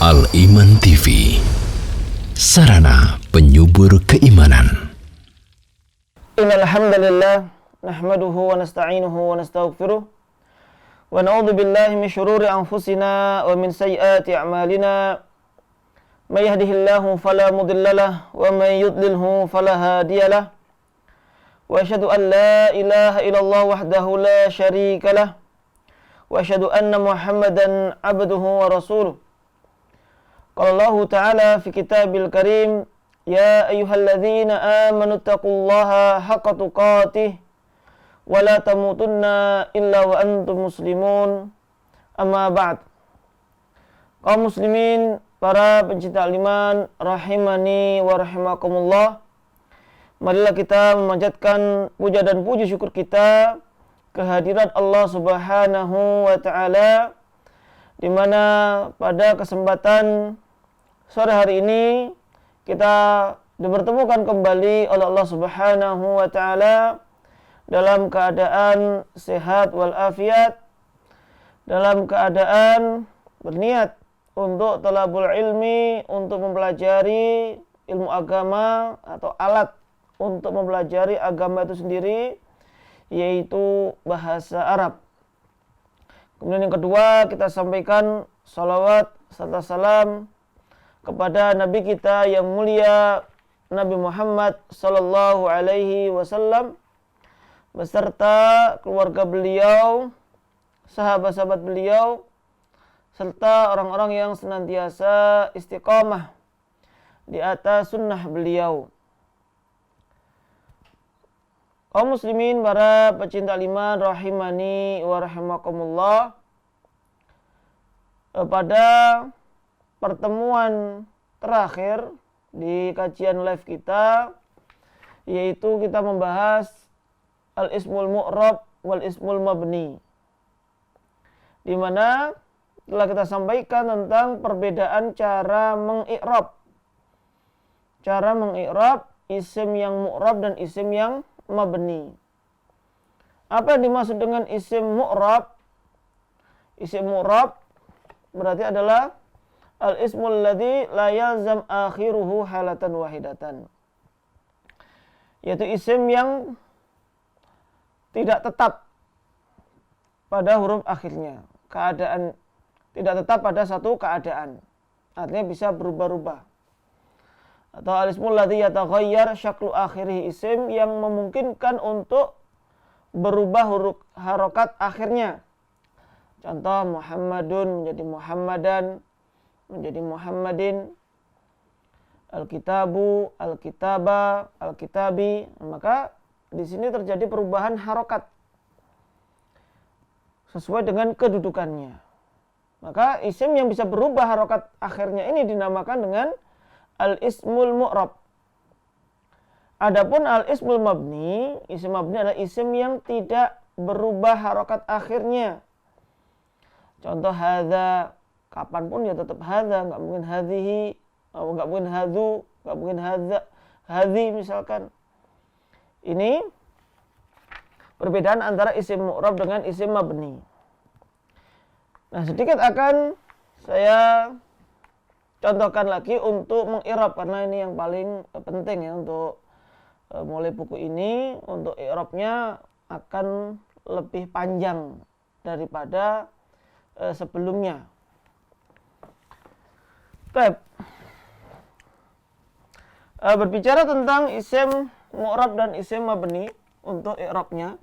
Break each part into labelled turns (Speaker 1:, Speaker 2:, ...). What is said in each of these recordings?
Speaker 1: Al-Iman TV, sarana penyubur keimanan.
Speaker 2: Innal hamdalillah nahmaduhu wa nasta'inuhu wa nastaghfiruh wa na'udzu billahi min shururi anfusina wa min sayyiati a'malina. May yahdihillahu fala mudhillalah wa may yudlilhu fala hadiyalah. Wa asyhadu an la ilaha illallah wahdahu la syarikalah wa asyhadu anna Muhammadan abduhu wa rasuluh. Qala Allah Ta'ala fi kitabil karim, ya ayyuhalladzina amanu taqullaha haqqa tuqatih wa la tamutunna illa wa antum muslimun. Amma ba'd. Kaum muslimin, para pencinta iman rahimani wa rahimakumullah, marilah kita memanjatkan puja dan puji syukur kita kehadirat Allah Subhanahu wa Ta'ala, di mana pada kesempatan sore hari ini kita dipertemukan kembali oleh Allah Subhanahu wa Ta'ala dalam keadaan sehat walafiat, dalam keadaan berniat untuk talabul ilmi, untuk mempelajari ilmu agama atau alat untuk mempelajari agama itu sendiri, yaitu bahasa Arab. Kemudian yang kedua, kita sampaikan salawat serta salam kepada Nabi kita yang mulia, Nabi Muhammad sallallahu alaihi wasallam, beserta keluarga beliau, sahabat-sahabat beliau, serta orang-orang yang senantiasa istiqamah di atas sunnah beliau. Kaum muslimin, para pecinta iman rahimani wa rahimakumullah, pada pertemuan terakhir di kajian live kita, yaitu kita membahas al-ismul mu'rab wal ismul mabni, di mana telah kita sampaikan tentang perbedaan cara mengi'rab isim yang mu'rab dan isim yang mabni. Apa yang dimaksud dengan isim mu'rab? Isim mu'rab berarti adalah al-ismul ladzi la yalzam akhiruhu halatan wahidatan, yaitu isim yang tidak tetap pada huruf akhirnya, keadaan tidak tetap pada satu keadaan, artinya bisa berubah-ubah. Atau al-ismul ladzi yataghayyar syaklu akhirih, isim yang memungkinkan untuk berubah huruf harokat akhirnya. Contoh, Muhammadun menjadi Muhammadan, menjadi Muhammadin, al-kitabu, al-kitaba, al-kitabi. Maka di sini terjadi perubahan harokat sesuai dengan kedudukannya. Maka isim yang bisa berubah harokat akhirnya ini dinamakan dengan al-ismul mu'rab. Adapun al-ismul mabni, isim mabni adalah isim yang tidak berubah harokat akhirnya. Contoh hadza, kapanpun ya tetap hadza, nggak mungkin hadhihi, nggak mungkin hadzu, nggak mungkin hadza, hadhi misalkan. Ini perbedaan antara isim mu'rab dengan isim mabni. Nah, sedikit akan saya contohkan lagi untuk mengi'rab, karena ini yang paling penting ya untuk mulai buku ini. Untuk i'rabnya akan lebih panjang daripada sebelumnya. Baik. Berbicara tentang isim mu'rab dan isim mabni untuk i'rabnya,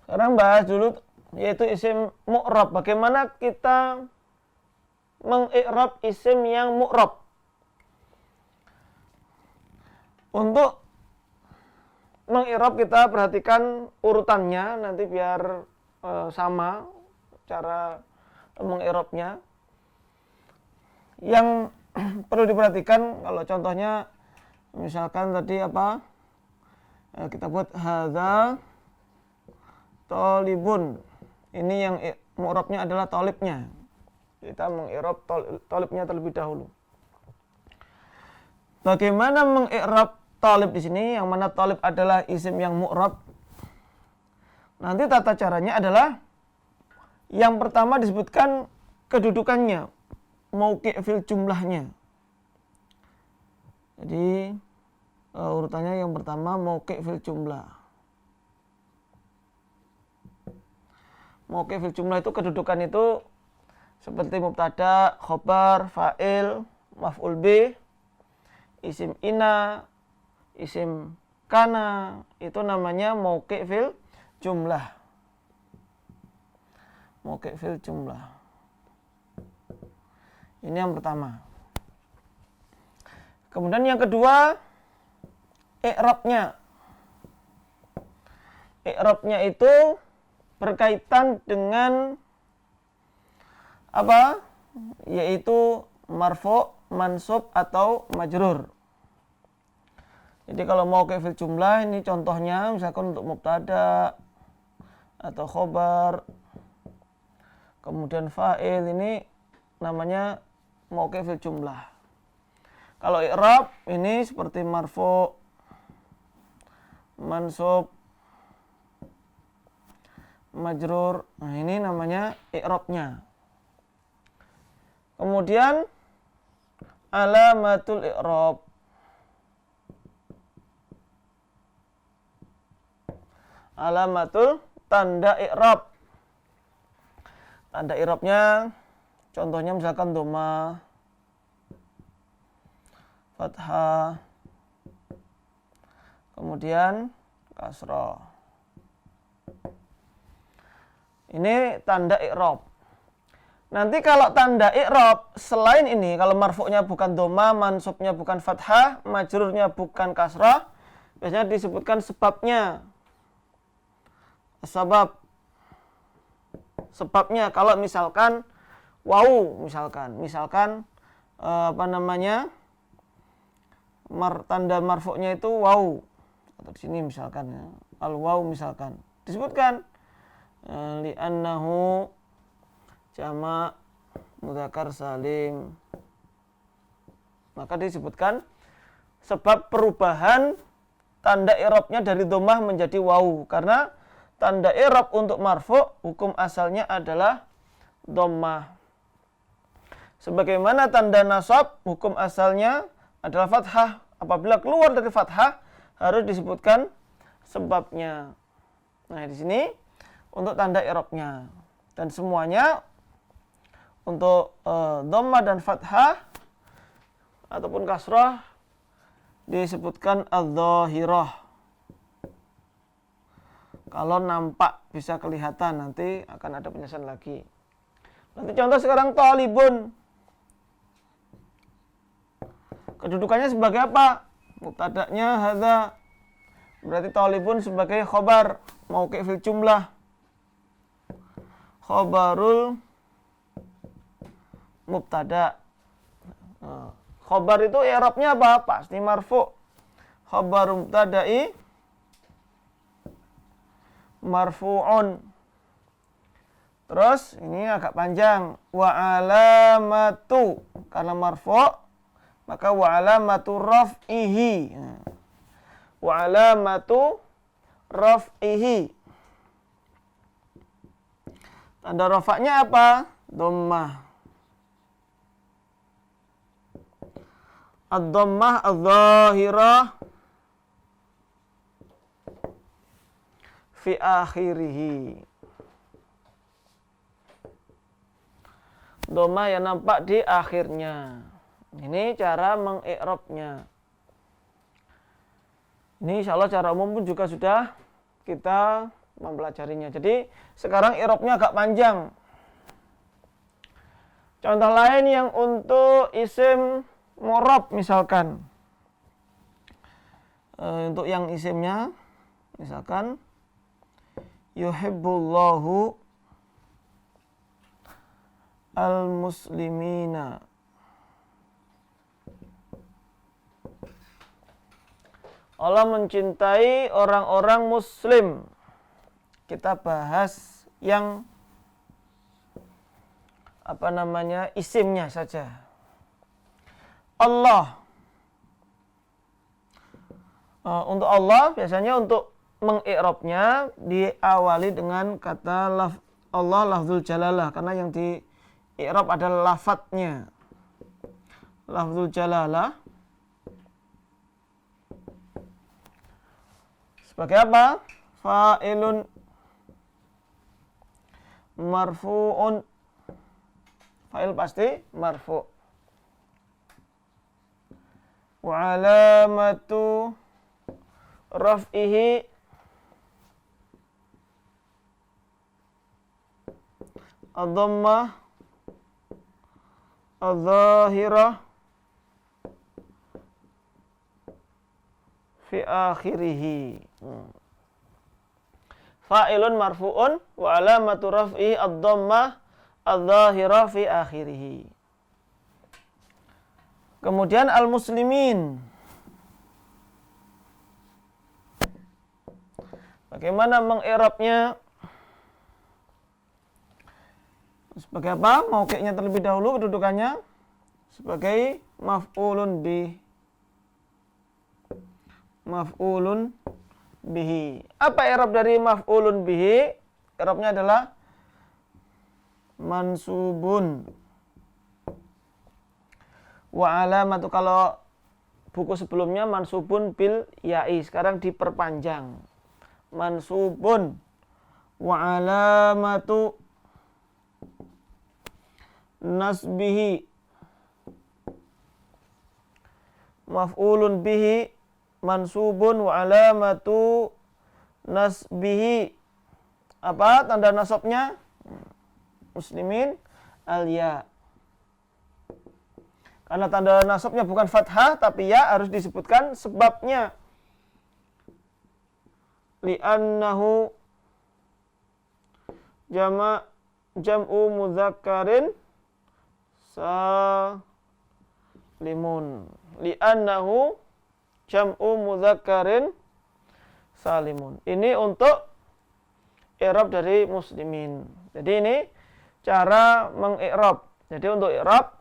Speaker 2: sekarang bahas dulu yaitu isim mu'rab. Bagaimana kita mengi'rab isim yang mu'rab? Untuk mengi'rab kita perhatikan urutannya nanti biar sama cara mengi'rabnya. Yang perlu diperhatikan, kalau contohnya misalkan tadi apa? Kita buat hadza talibun. Ini yang mu'rabnya adalah talibnya. Kita mengi'rab talibnya terlebih dahulu. Bagaimana mengi'rab talib di sini? Yang mana talib adalah isim yang mu'rab. Nanti tata caranya adalah yang pertama disebutkan kedudukannya, mauqi' fil jumlahnya. Jadi urutannya yang pertama mauqi' fil jumlah. Mauqi' fil jumlah itu kedudukan itu seperti mubtada, khobar, fa'il, maf'ul bih, isim ina, isim kana, itu namanya mauqi' fil jumlah. Mauqi' fil jumlah. Ini yang pertama. Kemudian yang kedua, i'rabnya. I'rabnya itu berkaitan dengan apa? Yaitu marfu', mansub atau majrur. Jadi kalau mauqi' fil jumlah ini contohnya misalkan untuk mubtada atau khobar, kemudian fa'il, ini namanya mauqi' fil jumlah. Kalau i'rab ini seperti marfu', mansub, majrur. Nah, ini namanya i'rabnya. Kemudian alamatul i'rab. Alamatul, tanda i'rab. Tanda i'rabnya contohnya misalkan dhamma, fathah, kemudian kasrah. Ini tanda i'rab. Nanti kalau tanda i'rab selain ini, kalau marfu'nya bukan dhamma, mansubnya bukan fathah, majrurnya bukan kasrah, biasanya disebutkan sebabnya. Sebabnya kalau misalkan waw, misalkan tanda marfu'nya itu waw, atau di sini misalkan ya, al waw misalkan disebutkan li'annahu jama' mudzakkar salim, maka disebutkan sebab perubahan tanda i'rabnya dari dhammah menjadi waw, karena tanda i'rab untuk marfu' hukum asalnya adalah dhammah. Sebagaimana tanda nasab hukum asalnya adalah fathah. Apabila keluar dari fathah harus disebutkan sebabnya. Nah, di sini untuk tanda i'rabnya. Dan semuanya untuk dhammah dan fathah ataupun kasrah disebutkan adz-dzahirah. Kalau nampak bisa kelihatan, nanti akan ada penjelasan lagi. Nanti contoh sekarang talibun. Kedudukannya sebagai apa? Mubtada'nya hadza. Berarti talibun sebagai khobar, mauqi' fil jumlah. Khobarul mubtada'. Khobar itu i'rabnya apa? Pasti marfu'. Khobar mubtada'i marfu'un. Terus ini agak panjang. Wa alamatu, karena marfu' maka wa alamatu raf'ihi. Wa alamatu raf'ihi. Tanda rafa'nya apa? Dhammah. Ad-dhammah adz-dzahirah fi akhirih. Dhammah yang nampak di akhirnya. Ini cara mengi'rabnya. Ini insya Allah cara umum pun juga sudah kita mempelajarinya. Jadi sekarang i'rabnya agak panjang. Contoh lain yang untuk isim mu'rab misalkan. Untuk yang isimnya misalkan yuhibbullahu al-muslimina. Allah mencintai orang-orang muslim. Kita bahas yang isimnya saja. Allah Untuk Allah biasanya untuk mengi'rabnya diawali dengan kata Allah lafzul jalalah, karena yang di i'rab adalah lafadznya. Lafzul jalalah sebagai apa? Fa'ilun marfu'un. Fa'il pasti marfu'. Wa alamatu raf'ihi ad-dhammah adh-dhahirah fi akhirih. Fa'ilun marfu'un wa alamatu raf'ihi ad-dhammah adh-dhahirah fi akhirih. Kemudian al-muslimin. Bagaimana mengi'rabnya? Sebagai apa? Mauqi'nya terlebih dahulu kedudukannya sebagai maf'ulun bih. Maf'ulun bihi. Apa i'rab dari maf'ulun bihi? I'rabnya adalah mansubun. Wa alamatu, kalau buku sebelumnya mansubun bil ya'i, sekarang diperpanjang. Mansubun wa alamatu nasbihi maf'ulun bihi mansubun wa alamatu nasbihi. Apa tanda nasabnya? Muslimin al-ya. Karena tanda nasabnya bukan fathah tapi ya, harus disebutkan sebabnya. Li'annahu jam'u mudzakkarin salimun. Li'annahu jam'u mudzakkarin salimun. Ini untuk i'rab dari muslimin. Jadi ini cara mengi'rab. Jadi untuk i'rab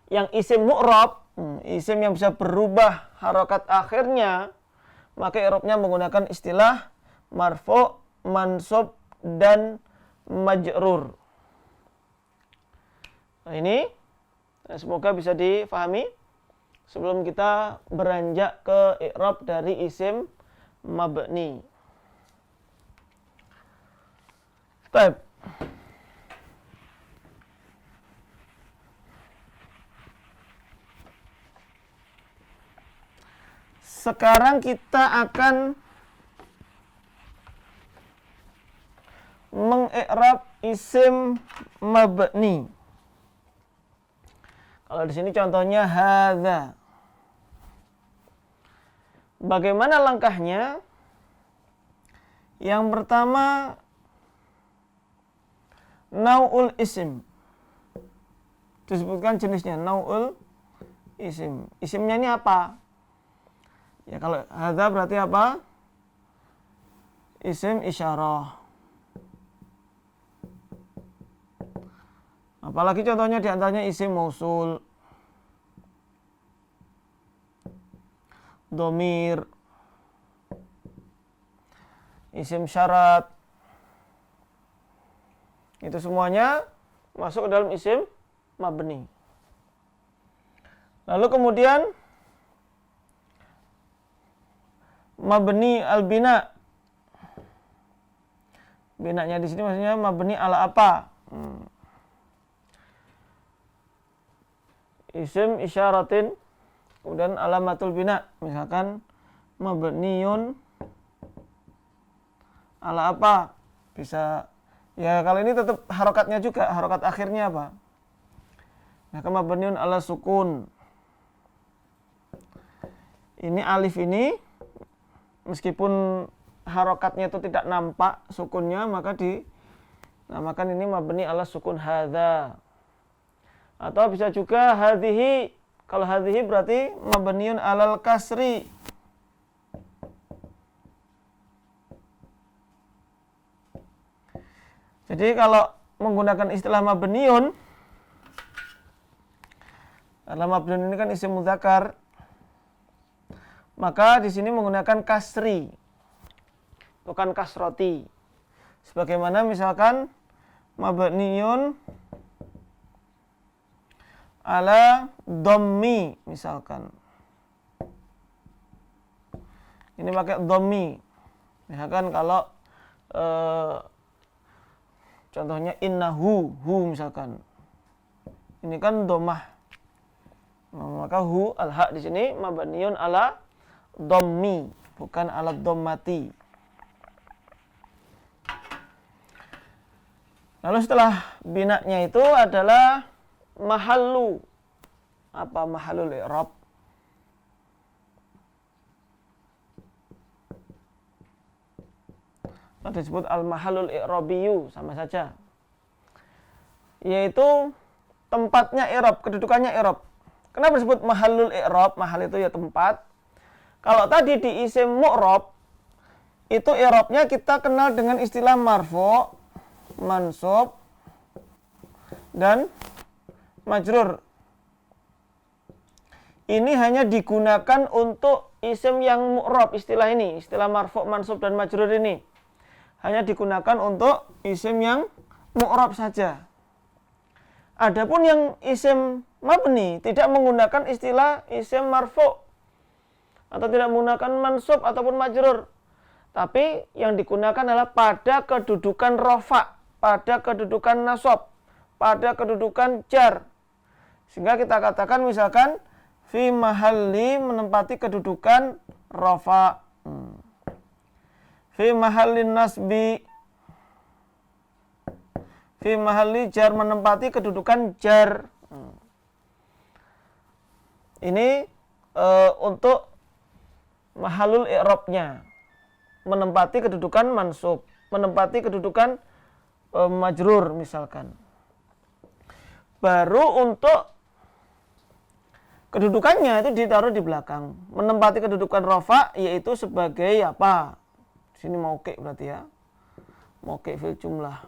Speaker 2: yang isim mu'rab, isim yang bisa berubah harokat akhirnya, maka i'rabnya menggunakan istilah marfu', mansub, dan majrur. Nah ini semoga bisa difahami sebelum kita beranjak ke i'rab dari isim mabni. Baik. Sekarang kita akan mengi'rab isim mabni. Kalau di sini contohnya hadza. Bagaimana langkahnya? Yang pertama, nau'ul isim. Disebutkan jenisnya, nau'ul isim. Isimnya ini apa? Ya kalau hadza berarti apa? Isim isyarah. Apalagi contohnya diantaranya isim mausul, domir, isim syarat. Itu semuanya masuk ke dalam isim mabni. Lalu kemudian mabni al-bina. Binanya di sini maksudnya mabni ala apa? Isim isyaratin, kemudian alamatul bina. Misalkan mabniun ala apa? Bisa, ya kalau ini tetap harokatnya juga, harokat akhirnya apa? Maka mabniun ala sukun. Ini alif ini meskipun harokatnya itu tidak nampak sukunnya, maka dinamakan ini mabni ala sukun hadza. Atau bisa juga hadhihi. Kalau hadhihi berarti mabniun alal kasri. Jadi kalau menggunakan istilah mabniun, karena mabniun ini kan isim mudzakkar, maka di sini menggunakan kasri, bukan kasroti. Sebagaimana misalkan mabniyun ala dhammi misalkan. Ini pakai dhammi. Misalkan kalau contohnya innahu, hu misalkan. Ini kan dhammah. Maka hu al-ha di sini mabniyun ala dhammi, bukan ala dhammati. Lalu setelah binanya itu adalah mahallu. Apa mahallul i'rab? Atau disebut al-mahallul i'rabiyyu, sama saja. Yaitu tempatnya i'rab, kedudukannya i'rab. Kenapa disebut mahallul i'rab? Mahal itu ya tempat. Kalau tadi di isim mu'rab, itu i'rabnya kita kenal dengan istilah marfu', mansub, dan majrur. Ini hanya digunakan untuk isim yang mu'rab, istilah ini, istilah marfu', mansub, dan majrur ini. Hanya digunakan untuk isim yang mu'rab saja. Adapun yang isim mabni tidak menggunakan istilah isim marfu' atau tidak menggunakan mansub ataupun majrur. Tapi yang digunakan adalah pada kedudukan rofa, pada kedudukan nasab, pada kedudukan jar. Sehingga kita katakan misalkan fi mahalli menempati kedudukan rofa. Fi mahallin nasbi, fi mahalli jar menempati kedudukan jar. Ini untuk mahallul i'rabnya, menempati kedudukan mansub, menempati kedudukan majrur misalkan. Baru untuk kedudukannya itu ditaruh di belakang, menempati kedudukan rafa, yaitu sebagai apa? Di sini mauqi berarti ya, mauqi fil jumlah.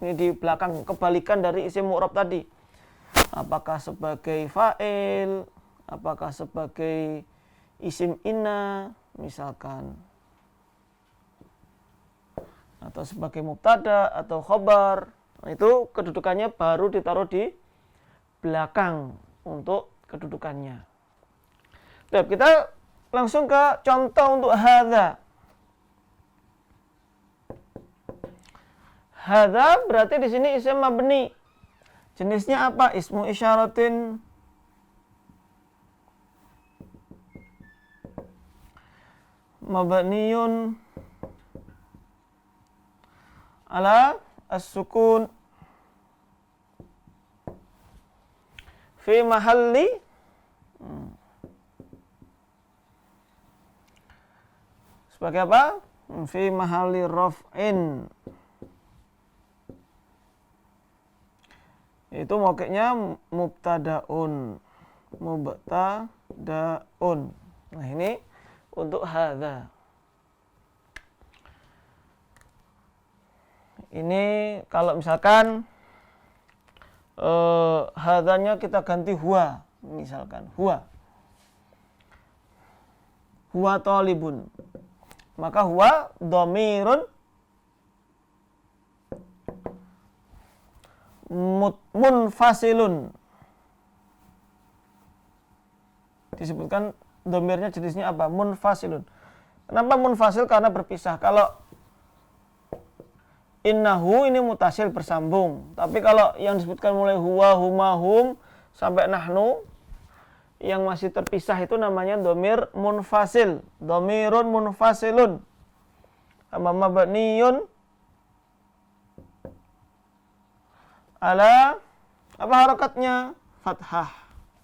Speaker 2: Ini di belakang, kebalikan dari isim mu'rab tadi. Apakah sebagai fa'il, apakah sebagai isim inna misalkan, atau sebagai mubtada atau khobar. Nah, itu kedudukannya baru ditaruh di belakang untuk kedudukannya. Baik, kita langsung ke contoh untuk hadza. Hadza berarti di sini isim mabni. Jenisnya apa? Ismu isyaratin mabniyun ala as-sukun fi mahalli sebagai apa? Fi mahalli raf'in. Itu mauqifnya mubtadaun. Mubtadaun. Nah, ini untuk hadza. Ini kalau misalkan hadzanya kita ganti huwa, misalkan huwa. Huwa talibun. Maka huwa dhamirun munfasilun. Disebutkan dhamirnya jenisnya apa? Munfasilun. Kenapa munfasil? Karena berpisah. Kalau innahu ini mutasil bersambung. Tapi kalau yang disebutkan mulai huwa, huma, hum sampai nahnu yang masih terpisah itu namanya dhamir munfasil. Dhamirun munfasilun. Mabniyun ala apa harakatnya? Fathah.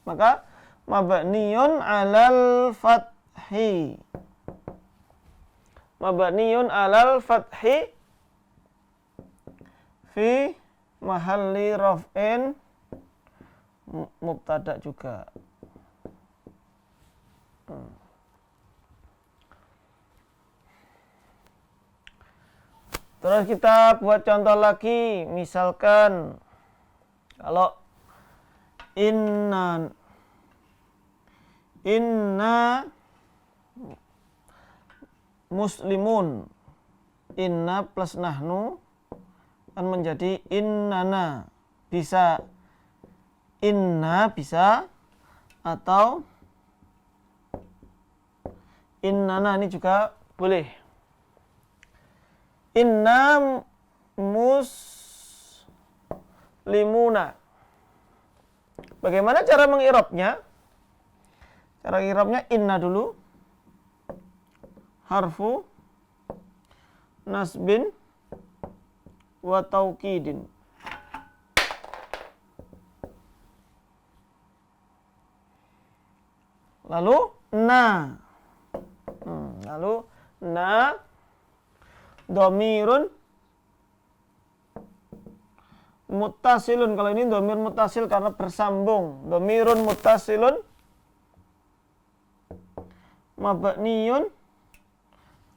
Speaker 2: Maka mabniyun alal fathi. Mabniyun alal fathi fi mahalli raf'in mubtada juga. Terus kita buat contoh lagi, misalkan kalau Inna muslimun. Inna plus nahnu akan menjadi innana. Bisa inna bisa, atau innana ini juga boleh. Inna muslimuna. Bagaimana cara mengirabnya? Cara irabnya inna dulu. Harfu nasbin wa taukidin. Lalu na. Lalu na dhamirun muttasilun. Kalau ini dhamir muttasil karena bersambung. Dhamirun muttasilun mabniyun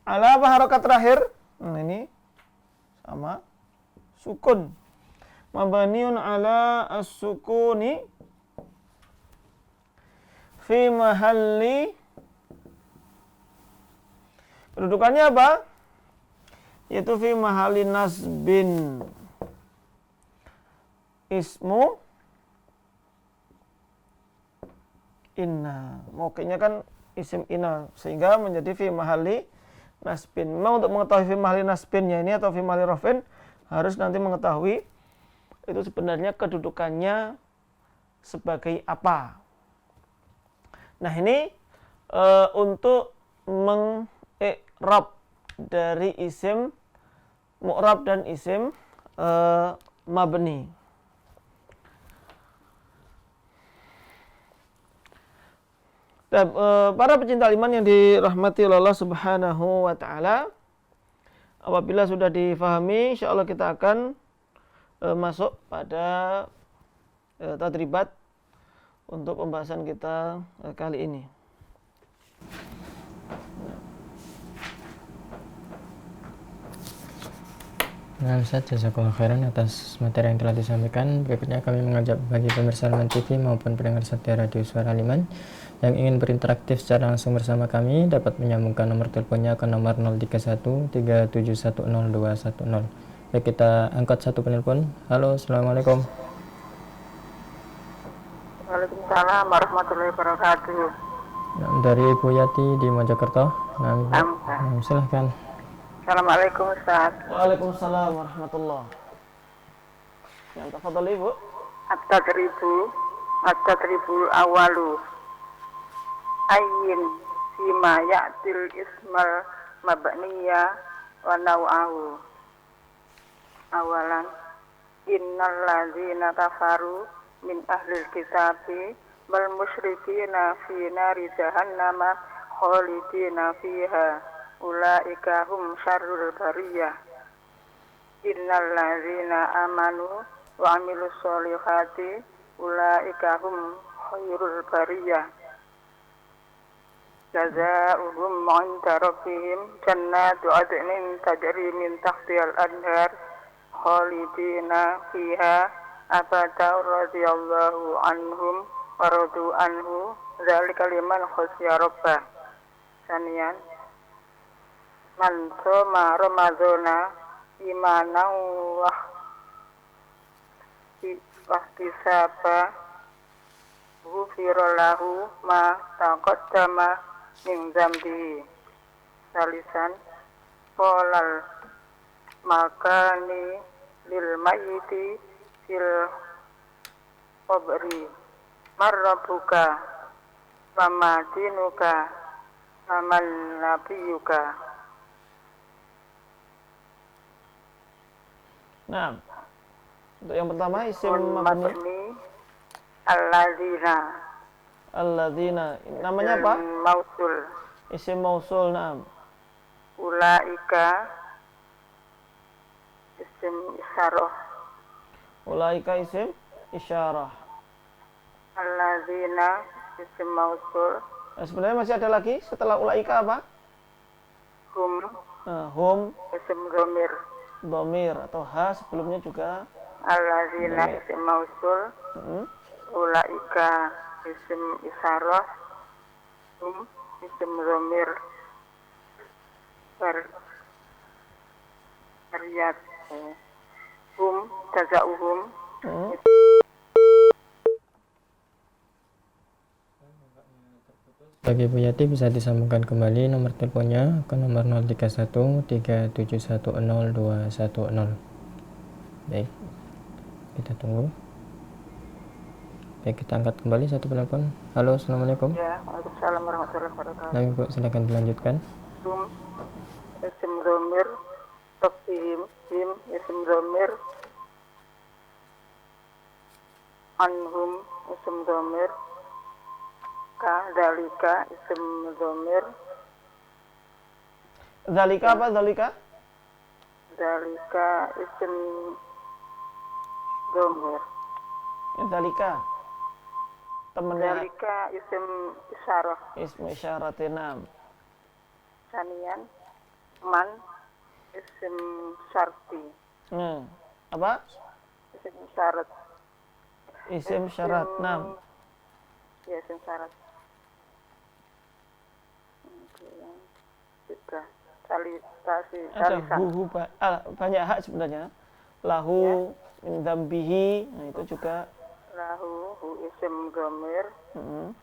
Speaker 2: ala apa harokat terakhir? Ini sama sukun. Mabniyun ala as-sukuni fi mahalli, kedudukannya apa? Yaitu fi mahalli nasbin. Ismu inna. Mauqi'nya kan isim inna, sehingga menjadi fi mahalli nasbin. Memang untuk mengetahui fi mahalli nasbinnya ini atau fi mahalli rafin harus nanti mengetahui itu sebenarnya kedudukannya sebagai apa. Nah ini untuk mengi'rab dari isim mu'rab dan isim mabni. Dan para pecinta iman yang dirahmati oleh Allah Subhanahu wa taala, apabila sudah difahami, insyaallah kita akan masuk pada tadribat untuk pembahasan kita kali ini.
Speaker 3: Nah, Ustaz, jazakallahu khairan atas materi yang telah disampaikan. Berikutnya kami mengajak bagi pemirsa Liman TV maupun pendengar setia Radio Suara Liman yang ingin berinteraksi secara langsung bersama kami dapat menyambungkan nomor teleponnya ke nomor 031 3710210. Baik, kita angkat satu penelpon. Halo, assalamualaikum.
Speaker 4: Waalaikumsalam warahmatullahi wabarakatuh.
Speaker 3: Nah, dari Ibu Yati di Mojokerto. Nah, silahkan.
Speaker 4: Assalamualaikum Ustaz.
Speaker 2: Waalaikumsalam warahmatullahi. Yang tafadhol Ibu. At-tadribu awalu. Ayyin fima ya'til ismal mabniya wa naw'ahu. Awalan, innal ladzina kafaru min ahlil kitabi wal musyrikina fi nari jahannama khalidina fiha ulaika hum syarrul bariyah. Innal ladzina amanu wa amilus solihati ulaika hum khairul bariyah. Jazaa'uhum 'inda rabbihim jannatu 'adnin tajri min tahtihal anhar khalidina fiha abada radhiyallahu anhum wa radu anhu dzalika liman khashiya rabbah. Saniyan, man shoma ramadhana imanan wa ihtisaba ghufira lahu ma taqaddama min dzambihi. Salisan, qolal makani lil mayyiti fil qabri marrabuka wama dinuka waman nabiyuka. Nah, untuk yang pertama isim mabni alladzina. Namanya apa?
Speaker 4: Mausul.
Speaker 2: Isim mausul. Nah,
Speaker 4: Ulaika isim isyarah.
Speaker 2: ulaika isim isyarah.
Speaker 4: Alladzina isim mausul.
Speaker 2: Nah, sebenarnya masih ada lagi setelah ulaika apa?
Speaker 4: Hum
Speaker 2: Hum
Speaker 4: isim dhamir.
Speaker 2: dhamir atau ha sebelumnya juga.
Speaker 4: Alladzina isim mausul. Ulaika isim isyarah. isim dhamir Riyad. Hum jazauhum.
Speaker 2: Hmm.
Speaker 3: Bagi Bu Yati bisa disambungkan kembali nomor teleponnya ke nomor 031 3710 210. Baik, kita tunggu. Baik, kita angkat kembali satu penelpon. Halo, assalamualaikum.
Speaker 4: Ya, waalaikumsalam warahmatullahi wabarakatuh.
Speaker 3: Baik Bu, silakan dilanjutkan.
Speaker 4: Hum isim dhamir tafhim him isim dhamir anhum isim dhamir dalika isim dhamir
Speaker 2: Zalika apa zalika?
Speaker 4: dalika isim dhamir
Speaker 2: Zalika. Temennya
Speaker 4: dalika isim isyarah
Speaker 2: ismu isyaratinam.
Speaker 4: sanian man isim syarti
Speaker 2: Apa?
Speaker 4: isim syarat
Speaker 2: Isim syarat. Nam.
Speaker 4: ya isim syarat. Tiga
Speaker 2: Ada
Speaker 4: talisan
Speaker 2: banyak hak sebenarnya. Lahu min dzambihi. Nah, itu juga.
Speaker 4: lahu hu isim dhamir
Speaker 2: Hmm.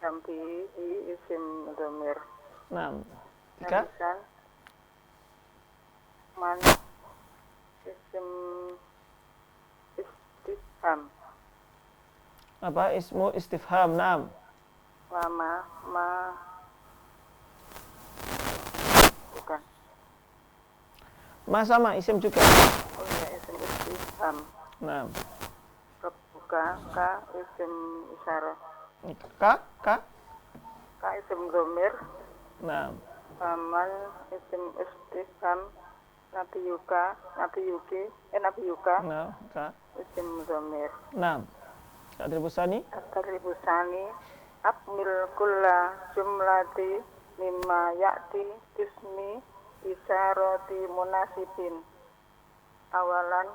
Speaker 4: dambihi isim dhamir
Speaker 2: Nam. Tiga.
Speaker 4: talisan man isim istifham
Speaker 2: Apa? Ismu istifham. Nam.
Speaker 4: lama bukan
Speaker 2: Ma sama isim juga.
Speaker 4: oh ya isim istifham
Speaker 2: Nam.
Speaker 4: buka ka isim isyarah
Speaker 2: Ka.
Speaker 4: ka isim dhamir
Speaker 2: Nam.
Speaker 4: man isim istifham nabiyuka
Speaker 2: Nam. Ka.
Speaker 4: isim dhamir
Speaker 2: Nam. Adribusani.
Speaker 4: at-tadribusani akmil kulla jumlati mimma ya'ti ismi isyarati munasibin awalan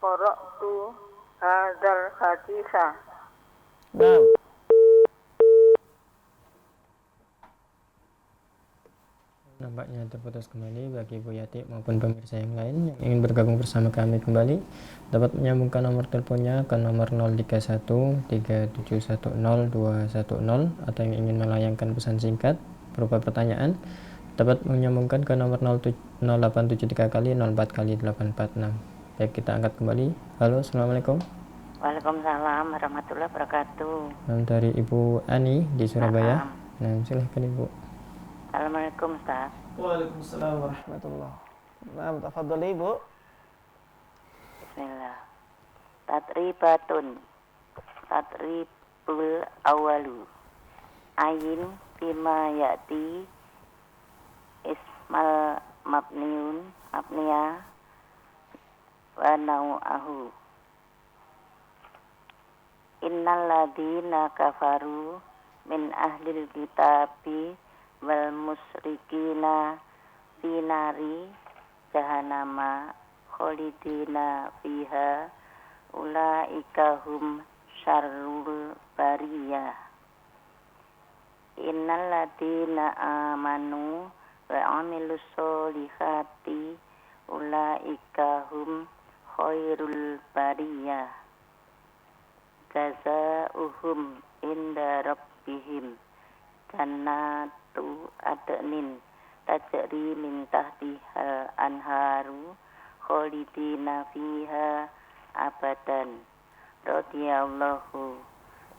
Speaker 4: qara'tu hadzal haditha.
Speaker 2: Nam.
Speaker 3: Nampaknya terputus kembali. Bagi Bu Yati maupun pemirsa yang lain yang ingin bergabung bersama kami kembali dapat menyambungkan nomor teleponnya ke nomor 031 3710 210 atau yang ingin melayangkan pesan singkat berupa pertanyaan dapat menyambungkan ke nomor 0873 kali 04 kali 846. Baik, kita angkat kembali. Halo, assalamualaikum.
Speaker 4: Waalaikumsalam warahmatullahi wabarakatuh.
Speaker 3: Dari Ibu Ani di Surabaya. Nah, silahkan Ibu.
Speaker 4: Assalamualaikum Ustaz.
Speaker 2: Waalaikumsalam warahmatullah. Nam. Tafadhali Bu.
Speaker 4: Bismillah. Tatribul awalu ayin bima ya'ti ismal mabniya wa nau'ahu innal ladina kafaru min ahlil kitabi wal musyrikina finari jahannama khalidina fiha ulaika hum syarrul bariyah. Innal ladina amanu wa amilus solihati ulaika hum khairul bariyah. Jazaa'uhum inda rabbihim jannatu adnin tajri min tahtihal anharu khalidina fiha abadan radhiyallahu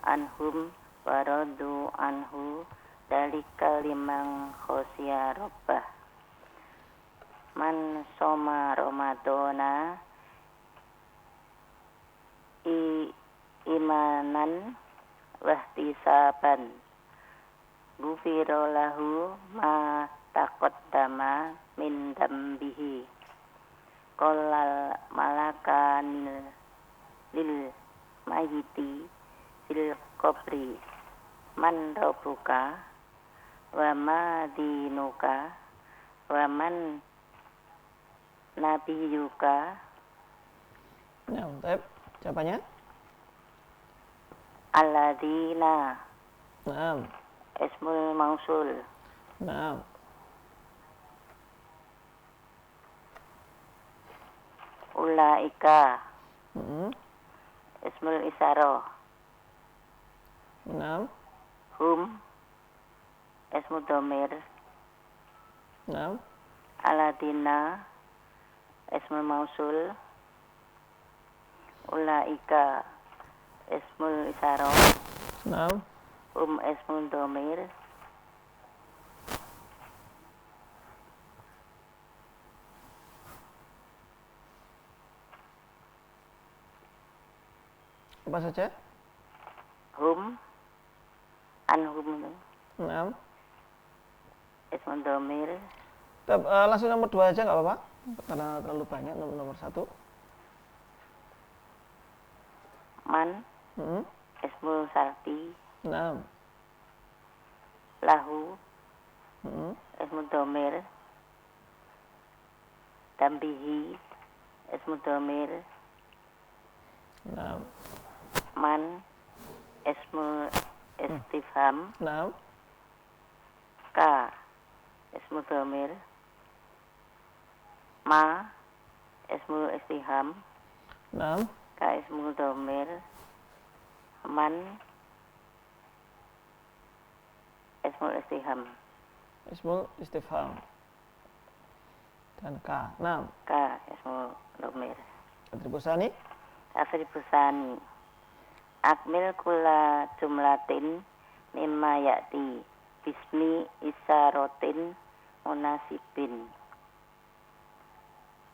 Speaker 4: anhum wa radu anhu dalika liman khosya rabbah. Man soma ramadana imanan wahtisaban gufiro lahu ma taqaddama min dambihi qolal malakanil lil mayiti fil qabri man rabbuka wa ma dinuka wa man nabiyuka.
Speaker 2: Nam. Jawabannya?
Speaker 4: Alladzina
Speaker 2: Naam.
Speaker 4: Ismul mausul.
Speaker 2: Naam.
Speaker 4: Ulaika.
Speaker 2: Hmm.
Speaker 4: Ismul isyarah.
Speaker 2: Naam.
Speaker 4: Hum. Ismul dhamir.
Speaker 2: Naam.
Speaker 4: Aladina. Ismul mausul. Ulaika. Ismul isyarah.
Speaker 2: Naam.
Speaker 4: Ismul dhamir.
Speaker 2: Apa saja?
Speaker 4: Hum. Anhum.
Speaker 2: Naam.
Speaker 4: Ismul dhamir.
Speaker 2: Langsung nomor 2 aja nggak apa-apa, karena terlalu banyak. Nomor 1.
Speaker 4: Man.
Speaker 2: Hmm.
Speaker 4: Ismul sarfi.
Speaker 2: Naam.
Speaker 4: Lahu.
Speaker 2: Hmm.
Speaker 4: Ismul dhamir. Dambihi. Ismul dhamir.
Speaker 2: Naam.
Speaker 4: Man. Ismul istifham.
Speaker 2: Naam.
Speaker 4: Ka. Ismul dhamir. Ma. Ismul istifham.
Speaker 2: Naam.
Speaker 4: Ka ismul dhamir. Man. Ismul istifham.
Speaker 2: Ismul istifham. Dan ka. Naam.
Speaker 4: Ka ismul dhamir.
Speaker 2: Atribusani.
Speaker 4: Atribusani. Akmil kula jumlatin mimma ya'ti bismi isyarotin munasibin.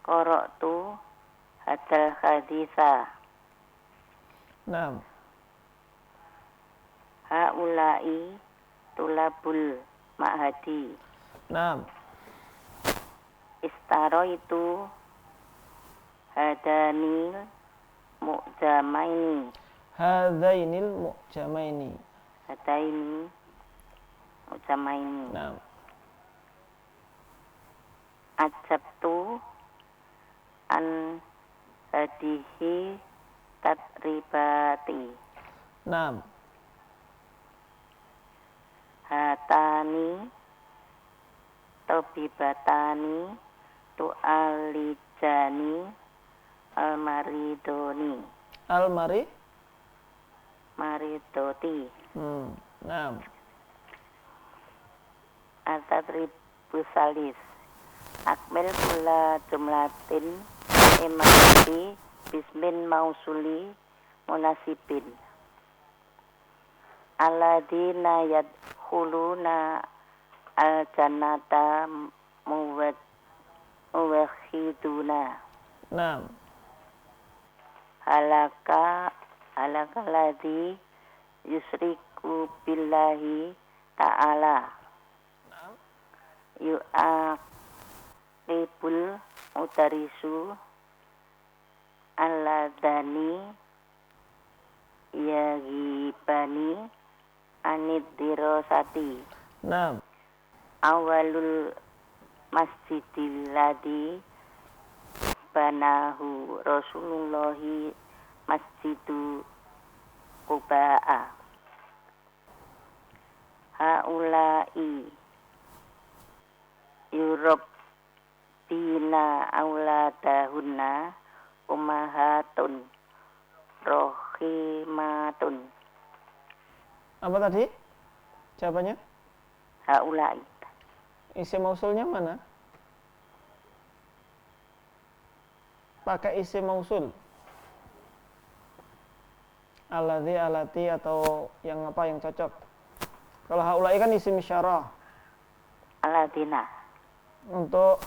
Speaker 4: Qara'tu hadal haditha.
Speaker 2: Naam.
Speaker 4: Haula'i tulabul ma'hadi.
Speaker 2: Naam.
Speaker 4: Istaraitu hadanil mu'jamaini.
Speaker 2: Hadzainil mu'jamaini.
Speaker 4: Hadaini mu'jamaini.
Speaker 2: Naam.
Speaker 4: Ajabtu an hadihi tatribati.
Speaker 2: Naam.
Speaker 4: Hatani tobibatani tu'alijani almaridoni.
Speaker 2: Almari.
Speaker 4: Maridoti.
Speaker 2: Naam.
Speaker 4: Atatribusalis. Akmil kula jumlatin imati bismin mausuli munasibin. Aladina yadkhuluna al-jannata muwahhiduna.
Speaker 2: Naam.
Speaker 4: Halakalladzi yusriku billahi ta'ala. Yu'aqibul mudarisu alladani yaghibani anid dirasati.
Speaker 2: Naam.
Speaker 4: Awalul masjidil ladzi banahu Rasulullahi masjidu Quba'a. Haula'i yurabbina auladahunna ummahatun rahimatun.
Speaker 2: Apa tadi jawabannya?
Speaker 4: Haula'i.
Speaker 2: Isim mausulnya mana? Pakai isim mausul. Alladzi, alati, atau yang apa yang cocok? Kalau haulai kan isim isyarah.
Speaker 4: Aladina.
Speaker 2: Untuk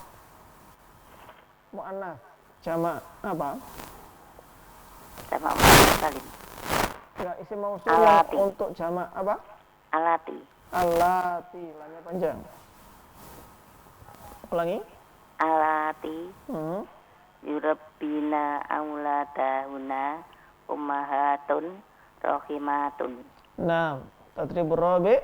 Speaker 2: mu'annas jamak apa?
Speaker 4: Sama Muhammad Salim.
Speaker 2: Enggak, isim mausul
Speaker 4: Alati.
Speaker 2: yang untuk jamak apa?
Speaker 4: Alati.
Speaker 2: Allati, lamnya panjang. Ulangi.
Speaker 4: Alati yurabbina auladahunna ummahatun rahimatun.
Speaker 2: Nah, tatribur rabi.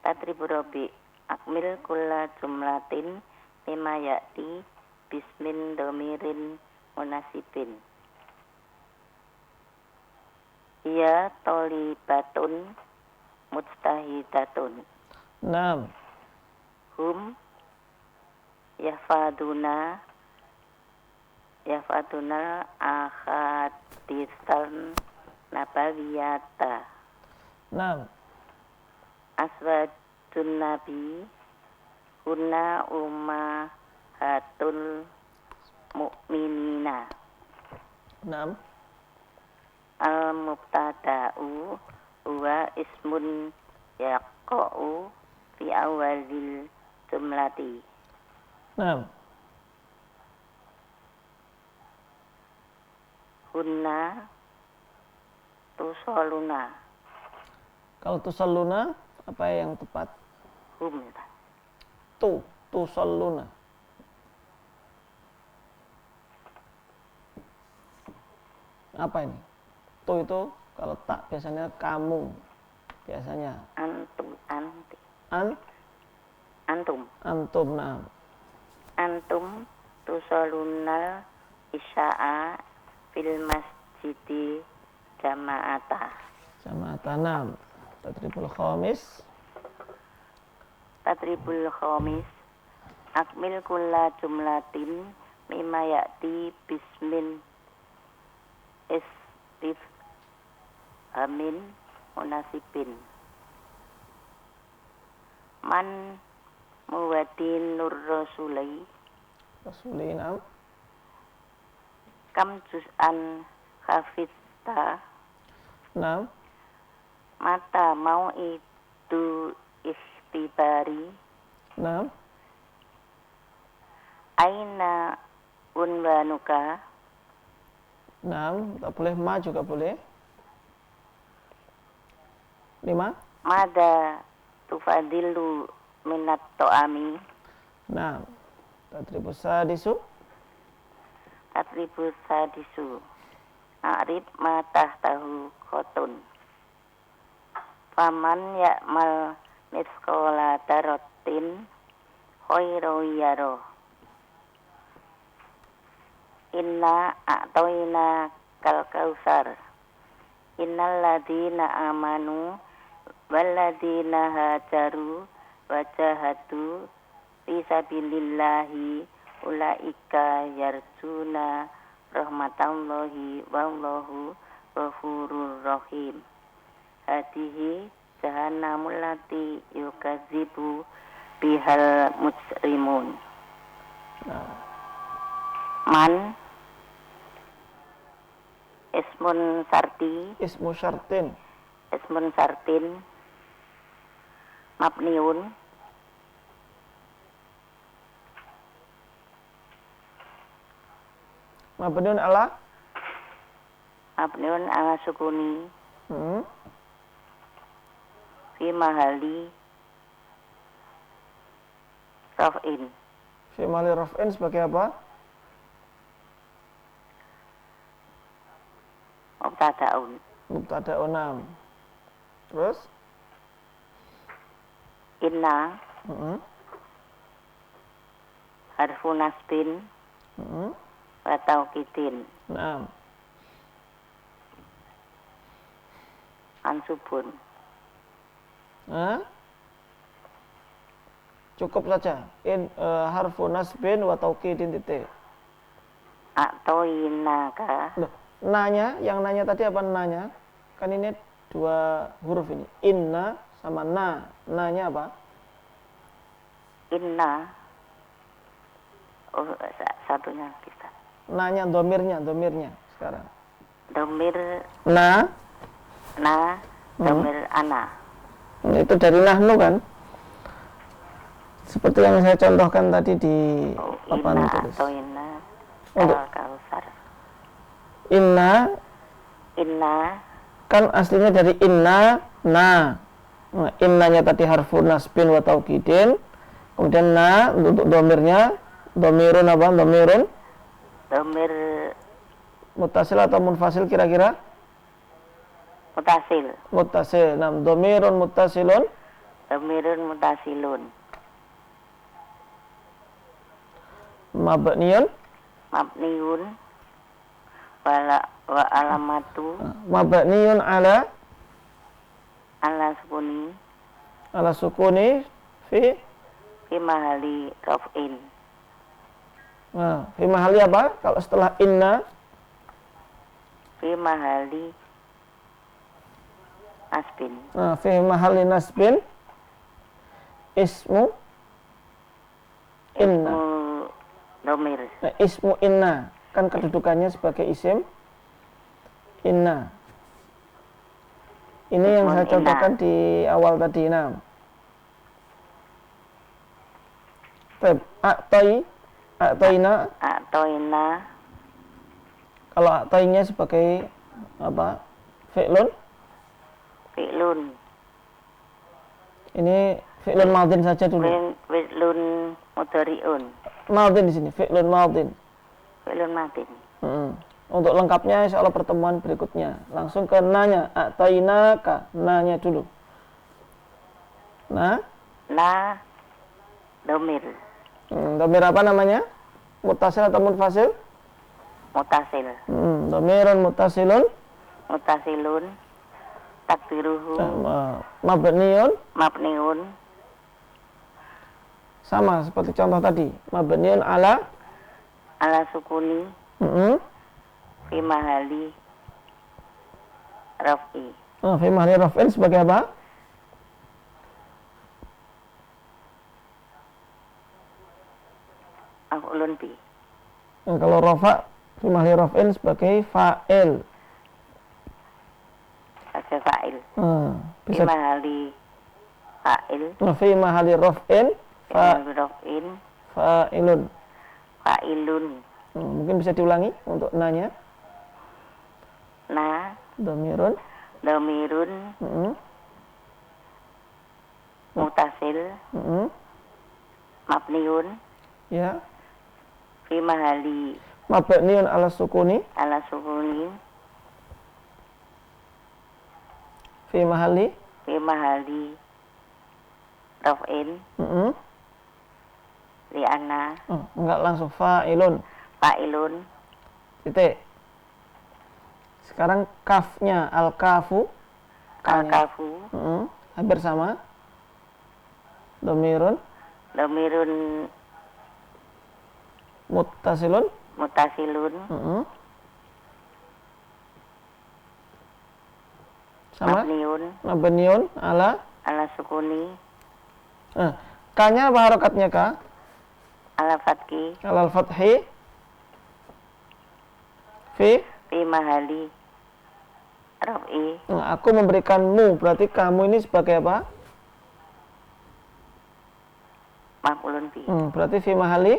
Speaker 4: Tatribur rabi. Akmil kulla jumlatin mimma ya'ti bismin domirin munasibin. Ia tolibatun mustahidatun.
Speaker 2: Naam.
Speaker 4: Hum yafaduna ahaditsan nabawiyata.
Speaker 2: Naam.
Speaker 4: Aswadun nabi kunna ummahatul mu'minina.
Speaker 2: Naam.
Speaker 4: Al-mubtada'u huwa ismun yaqa'u fi awalil jumlati.
Speaker 2: Naam.
Speaker 4: Hunna tusoluna.
Speaker 2: Kalau tusalluna, apa yang tepat?
Speaker 4: Hum.
Speaker 2: Tusalluna. Apa ini? Tu itu kalau tak biasanya kamu. Biasanya.
Speaker 4: Antum.
Speaker 2: Nah.
Speaker 4: Antum tusolunal isya'a fil masjidi jama'ata.
Speaker 2: Jama'atanam. Tadribul khamis.
Speaker 4: Akmil kulla jumlatin mimma ya'ti bismin istifhamin munasibin. Man muwadin nur rasuli.
Speaker 2: Rasulina.
Speaker 4: Kam juz'an hafizta.
Speaker 2: Naam.
Speaker 4: Mata mau itu ikhtibari.
Speaker 2: Naam.
Speaker 4: Aina unwanuka.
Speaker 2: Naam. Tak boleh ma juga boleh. 5.
Speaker 4: Mada tufadilu minat to'ami.
Speaker 2: Naam. Tadribus sadisu.
Speaker 4: Atribut sadisu. A'rib matah tahu khotun. Faman ya'mal miskola darotin khairu yaro. Inna a'toina kal kausar. Innal ladina amanu wal ladina hajaru wajahadu fi sabilillahi ulaika yarjuna rahmatallahi wallahu ghafurur rahim. Hadihi jahannamul lati yukadzibu bihal mujrimun. Man ismun sartin mabniun ala sukuni fi mahali raf'in.
Speaker 2: Fi mahali raf'in sebagai apa? Mubtada'un. Naam. Terus?
Speaker 4: Inna harfu nasbin wa tauqidin.
Speaker 2: Naam.
Speaker 4: Ansubun.
Speaker 2: Cukup saja. Harfu nasbin wa tauqidin titik.
Speaker 4: A'toinaka.
Speaker 2: Loh, nanya, yang nanya tadi apa nanya? Kan ini 2 huruf ini. Inna sama na. Nanya apa?
Speaker 4: Inna. Oh, satunya kita.
Speaker 2: Nanya domirnya sekarang.
Speaker 4: Domir
Speaker 2: Na.
Speaker 4: domir ana.
Speaker 2: Itu dari nahnu kan? Seperti yang saya contohkan tadi di papan tulis.
Speaker 4: Atau inna kausar.
Speaker 2: Inna kan aslinya dari inna na. Nah, innanya tadi harfu nasbin wa taukidin. Kemudian na untuk domirnya domirun apa? Domir mutasil atau munfasil kira-kira? Mutasil. Nah, domirun mutasilun. Mabniun
Speaker 4: wa alamatu
Speaker 2: mabniun ala
Speaker 4: sukuni
Speaker 2: ala sukuni fi
Speaker 4: mahali raf'in.
Speaker 2: nah, fi mahali apa? Kalau setelah inna
Speaker 4: Fi mahali nasbin.
Speaker 2: nah, fi mahali nasbin ismu inna.
Speaker 4: Ismu domir.
Speaker 2: Nah, ismu inna kan kedudukannya sebagai isim inna. Ini yang
Speaker 4: Ismun
Speaker 2: saya
Speaker 4: inna.
Speaker 2: contohkan di awal tadi. Nah, a'toina.
Speaker 4: A'toina
Speaker 2: Kalau a'toinya sebagai apa? Fi'lun.
Speaker 4: fi'lun.
Speaker 2: Ini fi'lun madin saja dulu.
Speaker 4: Fi'lun mudhari'un.
Speaker 2: Madin di sini, fi'lun madin.
Speaker 4: Fi'lun madin.
Speaker 2: Untuk lengkapnya insya Allah pertemuan berikutnya. Langsung ke nanya. A'toinaka, nanya dulu. Nah,
Speaker 4: Na domir.
Speaker 2: domir apa namanya? Mutasil atau munfasil?
Speaker 4: Mutasil.
Speaker 2: Domirun mutasilun.
Speaker 4: Mutasilun. Takdiruhu.
Speaker 2: Mabniun.
Speaker 4: Mabniun.
Speaker 2: Sama seperti contoh tadi. Mabniun ala.
Speaker 4: Ala sukuni. Fi mahali raf'i.
Speaker 2: Fi mahali raf'in sebagai apa?
Speaker 4: Maf'ulun bi.
Speaker 2: Kalau rafa fi mahali raf'in sebagai fa'il.
Speaker 4: Sebagai fa'il. Fi
Speaker 2: Bisa
Speaker 4: mahali fa'il.
Speaker 2: fi mahali raf'in
Speaker 4: Fi mahali raf'in
Speaker 2: fa'ilun.
Speaker 4: fa'ilun.
Speaker 2: Mungkin bisa diulangi untuk nanya.
Speaker 4: Na
Speaker 2: Domirun.
Speaker 4: domirun mutasil mabniun
Speaker 2: Ya.
Speaker 4: fi mahali
Speaker 2: Mabniun ala sukuni.
Speaker 4: ala sukuni
Speaker 2: Fi mahali.
Speaker 4: fi mahali raf'in li anna
Speaker 2: Enggak langsung fa'ilun.
Speaker 4: fa'ilun
Speaker 2: Titik. Sekarang kafnya al-kafu.
Speaker 4: al-kafu
Speaker 2: Hampir sama. Domirun
Speaker 4: domirun
Speaker 2: muttasilun.
Speaker 4: mutasilun
Speaker 2: Sama.
Speaker 4: mabniun
Speaker 2: Mabniun ala.
Speaker 4: ala sukuni
Speaker 2: K-nya apa harokatnya K?
Speaker 4: ala fatki
Speaker 2: Alal fathi. Fi.
Speaker 4: fi mahali raf'i
Speaker 2: Aku memberikanmu. Berarti kamu ini sebagai apa?
Speaker 4: maf'ulun bi
Speaker 2: Berarti fi mahali.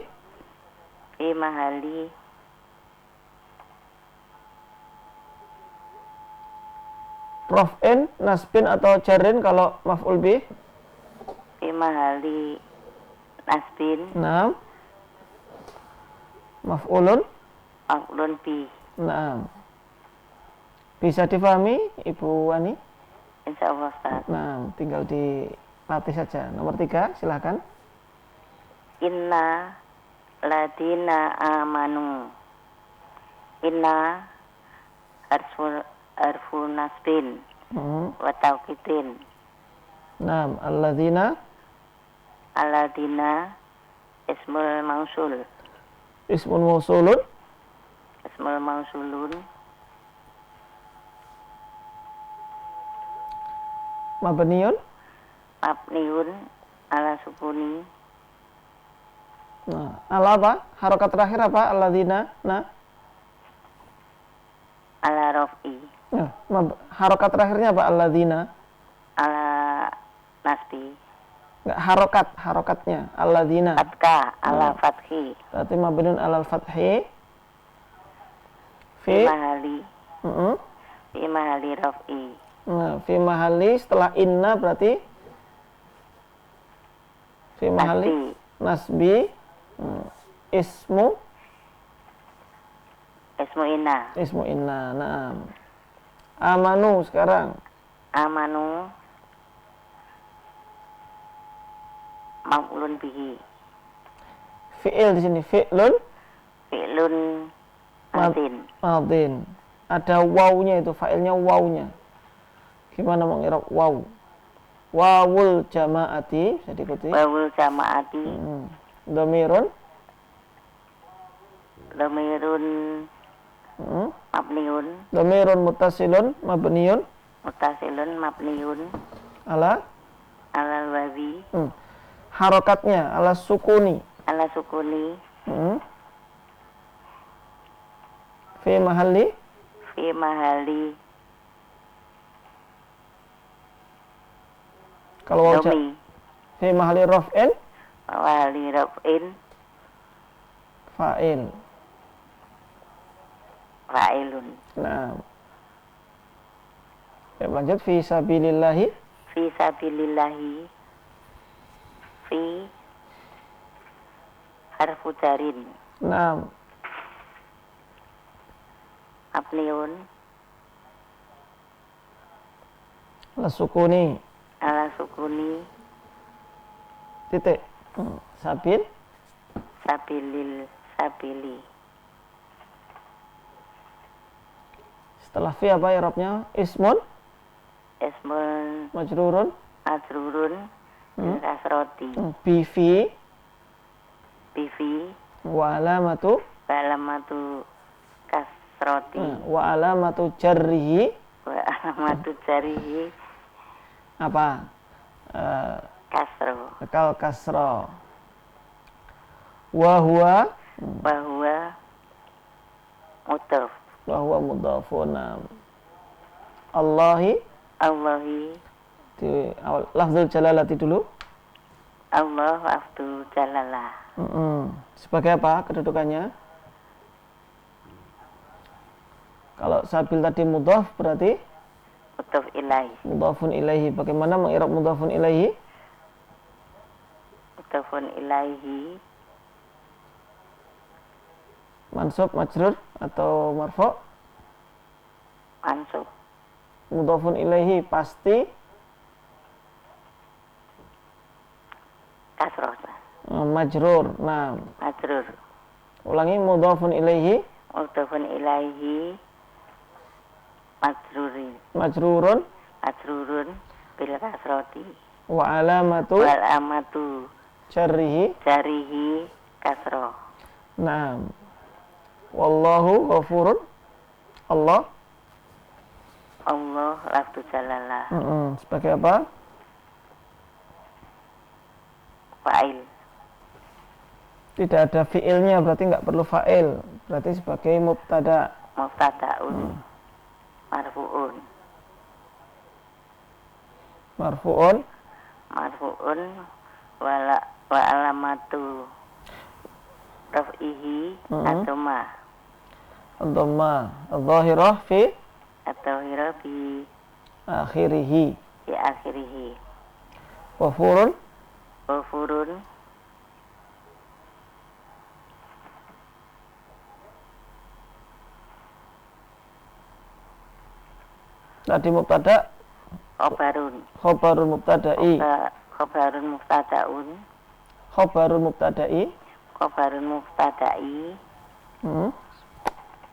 Speaker 4: fi mahali
Speaker 2: Raf'in, nasbin atau jarrin kalau maf'ul bih.
Speaker 4: fi mahali nasbin
Speaker 2: Naam. Maf'ulun.
Speaker 4: maf'ulun bi.
Speaker 2: Naam. Bisa difahami Ibu Wani?
Speaker 4: Insya Allah Ustaz.
Speaker 2: Nah, tinggal dilatih saja. Nomor 3, silakan.
Speaker 4: Inna ladina amanu. Inna harfu nasbin wa tauqidin.
Speaker 2: Naam, alladzina.
Speaker 4: Aladina ismul mausul.
Speaker 2: Ismun mausulun.
Speaker 4: Ismul mausulun
Speaker 2: Mabniun.
Speaker 4: mabniun ala sukuni
Speaker 2: Nah, ala apa? Harokat terakhir apa? Alladzina. Nah,
Speaker 4: ala raf'i
Speaker 2: harokat terakhirnya apa? Alladzina.
Speaker 4: ala nasbi
Speaker 2: Enggak, harokatnya. Alladzina.
Speaker 4: fatka ala fathi
Speaker 2: Berarti mabniun alal fathi.
Speaker 4: fi
Speaker 2: Fi.
Speaker 4: mahali fi mahali raf'i
Speaker 2: Nah, fi mahali setelah inna berarti fi mahali nasbi. Ismu
Speaker 4: inna
Speaker 2: ismu inna. Naam. Amanu sekarang.
Speaker 4: amanu maf'ulun bihi
Speaker 2: Fi'il di sini fi'lun
Speaker 4: fi'lun madin
Speaker 2: madin. Ada wawunya itu, fa'ilnya wawunya. Gimana mengirab waw? Wawul jama'ati, bisa diikuti.
Speaker 4: Wawul jamaati.
Speaker 2: Dhamirun.
Speaker 4: Dhamirun mabniun.
Speaker 2: Dhamirun muttasilun mabniun
Speaker 4: Mutasilun mabniun.
Speaker 2: ala
Speaker 4: Alal wawi.
Speaker 2: harokatnya ala sukuni.
Speaker 4: Ala sukuni.
Speaker 2: Fi mahalli
Speaker 4: Fi mahali.
Speaker 2: kalau waw
Speaker 4: Domi.
Speaker 2: fi mahalli raf'in
Speaker 4: Wali raf'in.
Speaker 2: fa'il.
Speaker 4: Fa'ilun.
Speaker 2: Nah, ya, lanjut fi sabilillahi.
Speaker 4: Fi sabilillahi. Fi harfu jarin.
Speaker 2: Nah,
Speaker 4: Mabniun.
Speaker 2: ala sukuni
Speaker 4: Ala sukuni.
Speaker 2: titik. Sabil
Speaker 4: Sabilil. Sabili.
Speaker 2: setelah fi apa i'rabnya? Ismun
Speaker 4: Ismun
Speaker 2: majrurun
Speaker 4: majrurun. Bil kasroti.
Speaker 2: bi fi
Speaker 4: Bifi.
Speaker 2: wa alamatu
Speaker 4: Balamatu kasroti.
Speaker 2: wa alamatu jarrihi
Speaker 4: Wa alamatu jarihi.
Speaker 2: apa?
Speaker 4: Kasro.
Speaker 2: Kal kasra. Wa huwa
Speaker 4: Bahwa mudhaf.
Speaker 2: bahwa mudhafun. Allahi
Speaker 4: Allahi.
Speaker 2: di awal lafzul jalalati dulu.
Speaker 4: Allah afdu jalalah.
Speaker 2: Sebagai apa kedudukannya? Kalau sabil tadi mudhaf berarti
Speaker 4: Mudhaf ilaih.
Speaker 2: mudhafun ilaihi. Bagaimana mengirab mudhafun ilaihi?
Speaker 4: Mudhafun ilaihi.
Speaker 2: Mansub, majrur atau marfu'?
Speaker 4: Mansub.
Speaker 2: Mudhafun ilaihi pasti
Speaker 4: Kasroh.
Speaker 2: majrur. Nah,
Speaker 4: Majrur.
Speaker 2: ulangi mudhafun ilaihi
Speaker 4: Mudhafun ilaihi. Majrurin.
Speaker 2: majrurun
Speaker 4: Majrurun. Bil kasroti.
Speaker 2: wa alamatu
Speaker 4: Wal amatu.
Speaker 2: jarrihi.
Speaker 4: Jarihi. Kasroh.
Speaker 2: Nah, wallahu ghafurun. Allah
Speaker 4: Allah lafdu jalalah.
Speaker 2: sebagai apa?
Speaker 4: Fa'il.
Speaker 2: Tidak ada fiilnya, berarti nggak perlu fa'il. Berarti sebagai mubtada.
Speaker 4: Mubtada'un. Marfu'un.
Speaker 2: Marfu'un
Speaker 4: Marfu'un. Wa alamatu. Raf'ihi. Atoma.
Speaker 2: dhamma adh-dhahirah fi
Speaker 4: Atau hirabi.
Speaker 2: akhirih.
Speaker 4: Di akhirihi.
Speaker 2: Wafurun
Speaker 4: Wafurun.
Speaker 2: tadi mubtada,
Speaker 4: Khobarun.
Speaker 2: khobarul mubtada'i.
Speaker 4: Khobarun muftada'un.
Speaker 2: Khobarul mubtada'i.
Speaker 4: Khobarun muftada'i.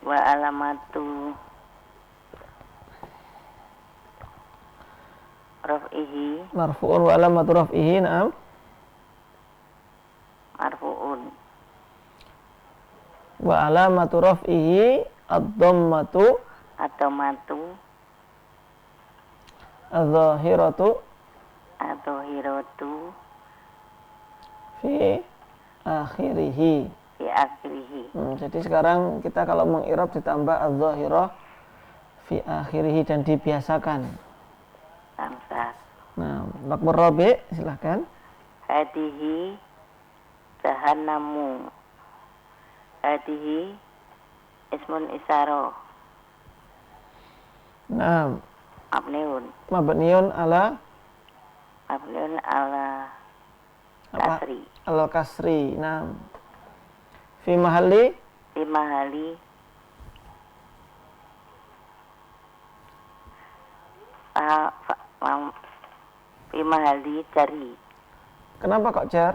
Speaker 4: Wa alamatu raf'ihi.
Speaker 2: Marfu'un wa alamatu raf'ihi. Na'am.
Speaker 4: Marfu'un.
Speaker 2: Wa alamatu raf'ihi ad-dhammatu
Speaker 4: Atau matu.
Speaker 2: adh-dhahiratu
Speaker 4: Atau hirotu.
Speaker 2: fi akhirih.
Speaker 4: Di akhirihi.
Speaker 2: Jadi sekarang kita kalau mengirab ditambah adh-dhahirah fi akhirih dan dibiasakan.
Speaker 4: Samsat.
Speaker 2: Nah, makmur rabi silahkan.
Speaker 4: Hadihi jahannamu. Hadihi ismun isaro.
Speaker 2: Nah,
Speaker 4: Mabniun.
Speaker 2: mabniun ala
Speaker 4: Mabniun ala
Speaker 2: apa?
Speaker 4: kasri.
Speaker 2: Al kasri. Nah, fi mahalli
Speaker 4: Di mahali fi mahali jari.
Speaker 2: kenapa kok jar?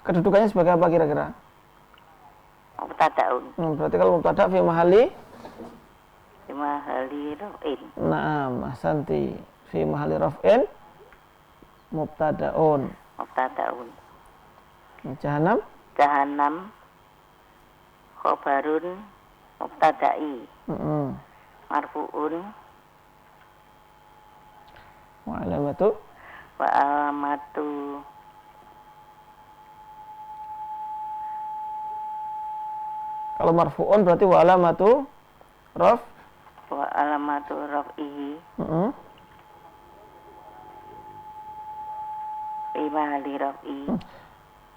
Speaker 2: Kedudukannya sebagai apa kira-kira?
Speaker 4: Mubtada'un.
Speaker 2: Berarti kalau mubtada fi mahalli
Speaker 4: Fi mahali raf'in.
Speaker 2: na'am ahsanti fi mahalli raf'in mubtadaun.
Speaker 4: mubtadaun.
Speaker 2: Jahannam
Speaker 4: Jahannam khobarun mubtada'i. Marfu'un
Speaker 2: wa alamatu.
Speaker 4: wa alamatu
Speaker 2: Kalau marfu'un berarti wa alamatu
Speaker 4: raf'ihi
Speaker 2: Mm-mm.
Speaker 4: fi mahalli raf'i.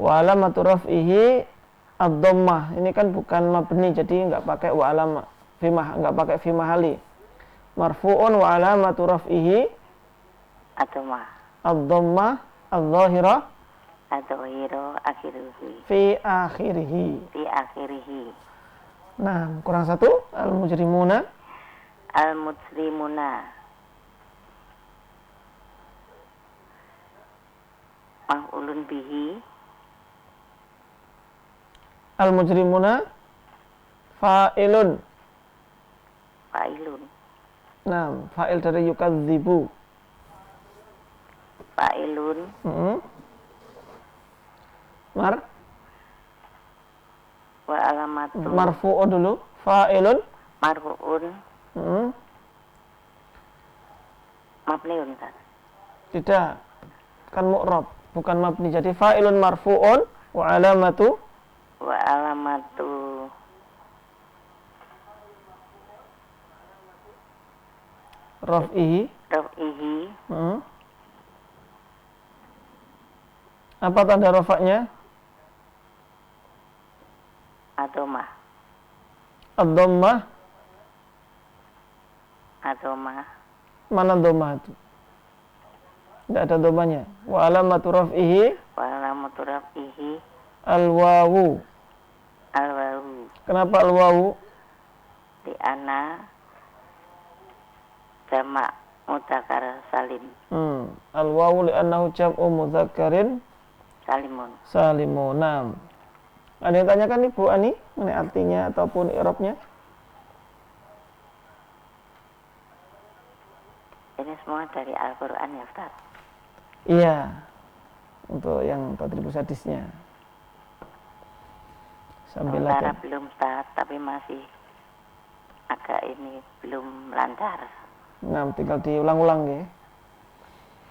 Speaker 2: Wa alamatu raf'ihi ad-dhammah. Ini kan bukan mabni, jadi nggak pakai wa alama nggak pakai fi mahali. Marfu'un wa alamatu raf'ihi
Speaker 4: Adoma
Speaker 2: ad-dhammah adh-dhahirah
Speaker 4: adhhiru akhirihi
Speaker 2: fi akhirih.
Speaker 4: fi akhirihi.
Speaker 2: Nah, kurang satu, al-mujrimuna.
Speaker 4: Al-muslimuna maf'ulun bihi.
Speaker 2: Al-mujrimuna fa'ilun.
Speaker 4: Fa'ilun
Speaker 2: Nah, fa'il dari yukadzibu.
Speaker 4: fa'ilun wa alamatu
Speaker 2: Marfu'un dulu. Fa'ilun.
Speaker 4: marfu'un
Speaker 2: Mm-mm.
Speaker 4: mabniun kan.
Speaker 2: Tidak. Kan mu'rab, bukan mabni. Jadi fa'ilun marfu'un wa alamatu
Speaker 4: Wa alamatu
Speaker 2: raf'ihi.
Speaker 4: raf'ihi
Speaker 2: Mm. Apa tanda rafa'nya?
Speaker 4: adoma
Speaker 2: Ad-dhammah. Mana dhammah itu? Tidak ada dhammahnya. Wa alamatu raf'ihi
Speaker 4: wa alamatu raf'ihi
Speaker 2: al-wawu.
Speaker 4: al-wawu
Speaker 2: Kenapa al-wawu?
Speaker 4: di ana jamak mudzakkar salim
Speaker 2: Al-wawu li'annahu jam'u mudzakkarin
Speaker 4: salimun.
Speaker 2: salimun. Naam. Ada yang tanyakan nih Bu Ani mengenai artinya ataupun i'rabnya?
Speaker 4: Ini semua dari Al-Quran ya Ustaz.
Speaker 2: Iya. Untuk yang tadribus hadisnya. Sambil
Speaker 4: Sementara
Speaker 2: latihan.
Speaker 4: belum Ustaz, tapi masih agak ini belum lancar.
Speaker 2: Nah, tinggal diulang-ulang ya.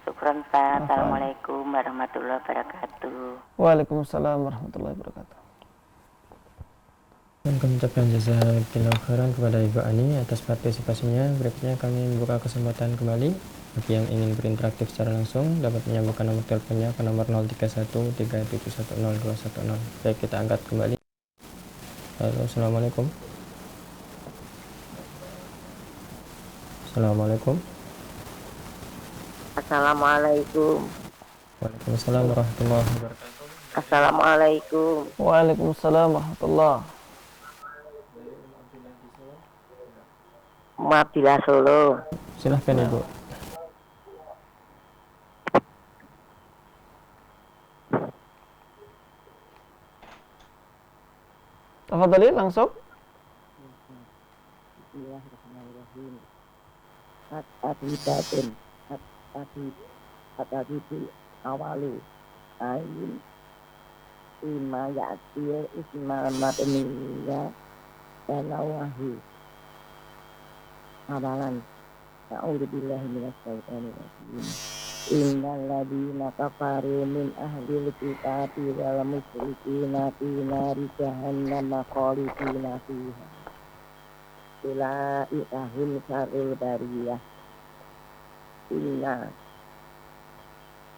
Speaker 4: Syukran Ustaz. Assalamualaikum warahmatullahi wabarakatuh.
Speaker 2: Waalaikumsalam warahmatullahi wabarakatuh.
Speaker 3: Dan kami ucapkan jazakallahu khairan kepada Ibu Ani atas partisipasinya. Berikutnya kami membuka kesempatan kembali bagi yang ingin berinteraksi secara langsung dapat menyambungkan nomor teleponnya ke nomor 0313710210. Baik, kita angkat kembali. Halo, assalamualaikum. Assalamualaikum.
Speaker 4: Assalamualaikum.
Speaker 3: Waalaikumsalam warahmatullahi wabarakatuh.
Speaker 4: Assalamualaikum.
Speaker 2: Waalaikumsalam warahmatullahi.
Speaker 4: Mabila Solo.
Speaker 3: Silahkan Ibu.
Speaker 2: Tafadhali langsung.
Speaker 5: Bismillahirrahmanirrahim. At-tabibatun at-tabibu awalu ayin ima ya'til isma madniya dalawahu awalan na'udzubillahi minasyaitonir rajim. Innal ladina kafaru min ahlil kitabi wal musyrikina fi nari jahannam khalidina fiha ulaika hum syarrul bariyah.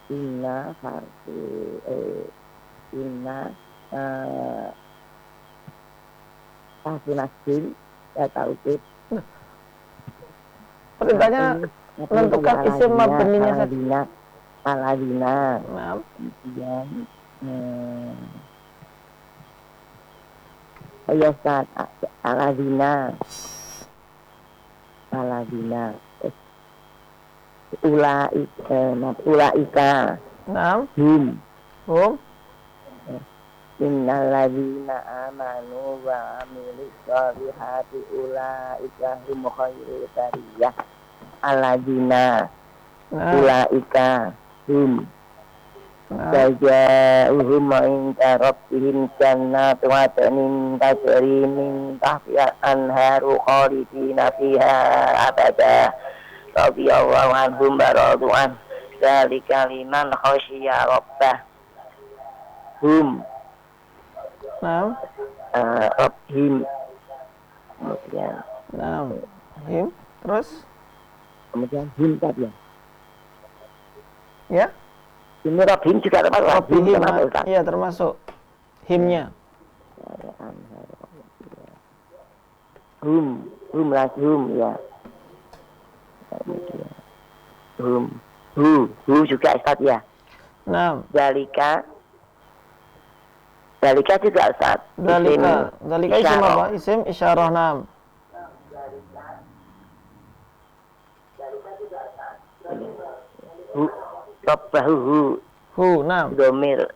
Speaker 5: Inna farsu inna tahsunasin ya taukid.
Speaker 2: Perintahnya menentukan isim mabninya saja.
Speaker 5: Aladina.
Speaker 2: Nah,
Speaker 5: Kemudian ya Ustaz, Aladina ulaika
Speaker 2: nah,
Speaker 5: hum innal ladzina amanu wa amilus solihati ulaika hum khairul bariyah. Alladzina
Speaker 2: nah,
Speaker 5: ulaika hum Jazaohum inda rabbihim jannatu adnin tajri min tahtiha al-anharu khalidina fiha abada radhiyallahu anhum wa radu an dzalika liman khasyiya rabbah hum
Speaker 2: Naam.
Speaker 5: rabbihim kemudian
Speaker 2: Naam. Him. Terus?
Speaker 5: him tadi ya.
Speaker 2: Ya.
Speaker 5: Ini Rabbihim juga termasuk.
Speaker 2: Rabbihim.
Speaker 5: termasuk, Ustaz.
Speaker 2: Iya, termasuk. Himnya.
Speaker 5: Hum lagi ya. Kemudian hu juga Ustaz ya.
Speaker 2: Naam.
Speaker 5: Dalika juga Ustaz.
Speaker 2: Dalika isim apa? Isim isyarah. Naam.
Speaker 5: Rabbahu
Speaker 2: Hu. Naam.
Speaker 5: domir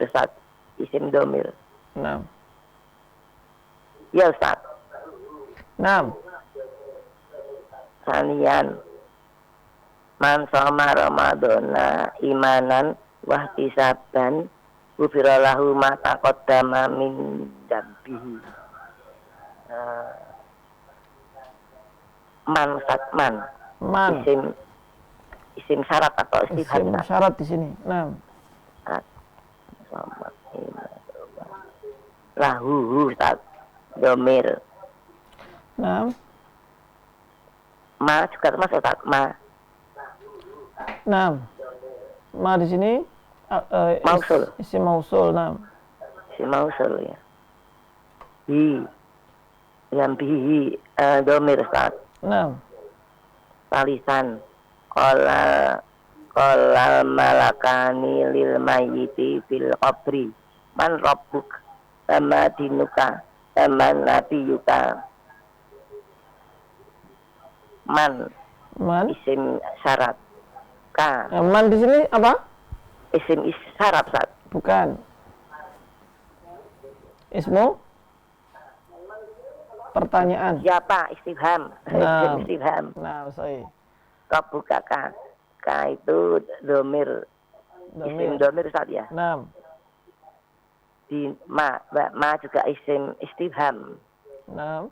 Speaker 5: Ustaz. Isim domir.
Speaker 2: Naam.
Speaker 5: Ya Ustaz.
Speaker 2: Naam.
Speaker 5: Sanian man sama Ramadana imanan wahtisaban ghufira lahu ma taqaddama min dzambihi. Man Ustaz, man.
Speaker 2: Man.
Speaker 5: Isim syarat atau istifham.
Speaker 2: Isim syarat di sini. Naam.
Speaker 5: Lahu Ustaz. Domir.
Speaker 2: Naam.
Speaker 5: Ma juga termasuk Ustaz. Ma.
Speaker 2: Naam. Ma di sini
Speaker 5: Mausul.
Speaker 2: Isim mausul. Naam.
Speaker 5: Isim mausul ya. Hi. Yang bihi domir Ustaz.
Speaker 2: Naam.
Speaker 5: Talisan. Qala malakani lil mayyiti fil qabri man rabbuk sama dinuka sama nabiyuka. Man isim syarat. Ka
Speaker 2: Man di sini apa?
Speaker 5: isim syarat Ustaz.
Speaker 2: Bukan. Ismu pertanyaan.
Speaker 5: Siapa istifham?
Speaker 2: Nah.
Speaker 5: Istifham.
Speaker 2: Nah, sahih.
Speaker 5: Rabbuka ka itu domir. Isim domir Ustaz ya.
Speaker 2: Naam.
Speaker 5: Di ma juga isim istifham.
Speaker 2: Naam.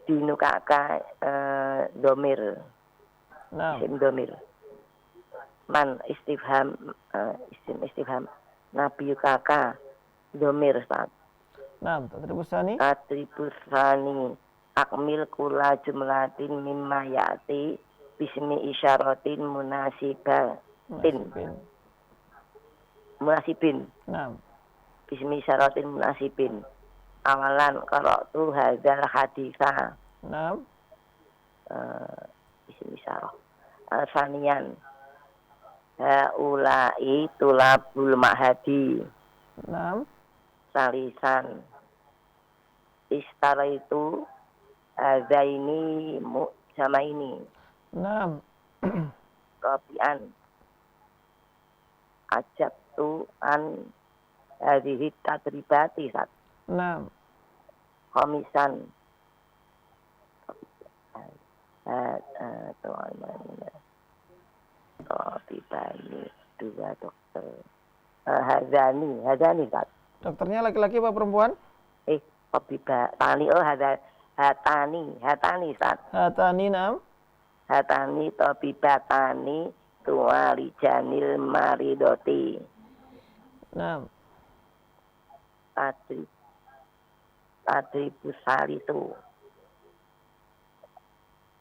Speaker 5: Dinuka ka domir.
Speaker 2: Naam.
Speaker 5: Isim domir. Man istifham isim istifham. Nabiyuka ka domir Ustaz.
Speaker 2: Naam. Tatribus tsani.
Speaker 5: Atribus tsani akmil kula jumlatin mimma ya'ti bismi isyaratin munasibin.
Speaker 2: Naam.
Speaker 5: Bismi isyaratin munasibin. Awalan qara'tu hadzal haditsa.
Speaker 2: Naam.
Speaker 5: Bismi isyarah. Saniyan haula'i tulabul ma'hadi.
Speaker 2: Naam.
Speaker 5: Salisan istaraitu hadzaini sama ini.
Speaker 2: Naam.
Speaker 5: Rabi'an ajab tu an hadhihi tadribati Sat.
Speaker 2: Naam.
Speaker 5: Khamisan tabibani dua dokter. Hazani Sat.
Speaker 2: Dokternya laki-laki apa perempuan?
Speaker 5: Tani hatani Sat.
Speaker 2: Hatani. Naam.
Speaker 5: Hatani tabibatani tuwalijanil maridoti.
Speaker 2: Naam.
Speaker 5: Adribus salisu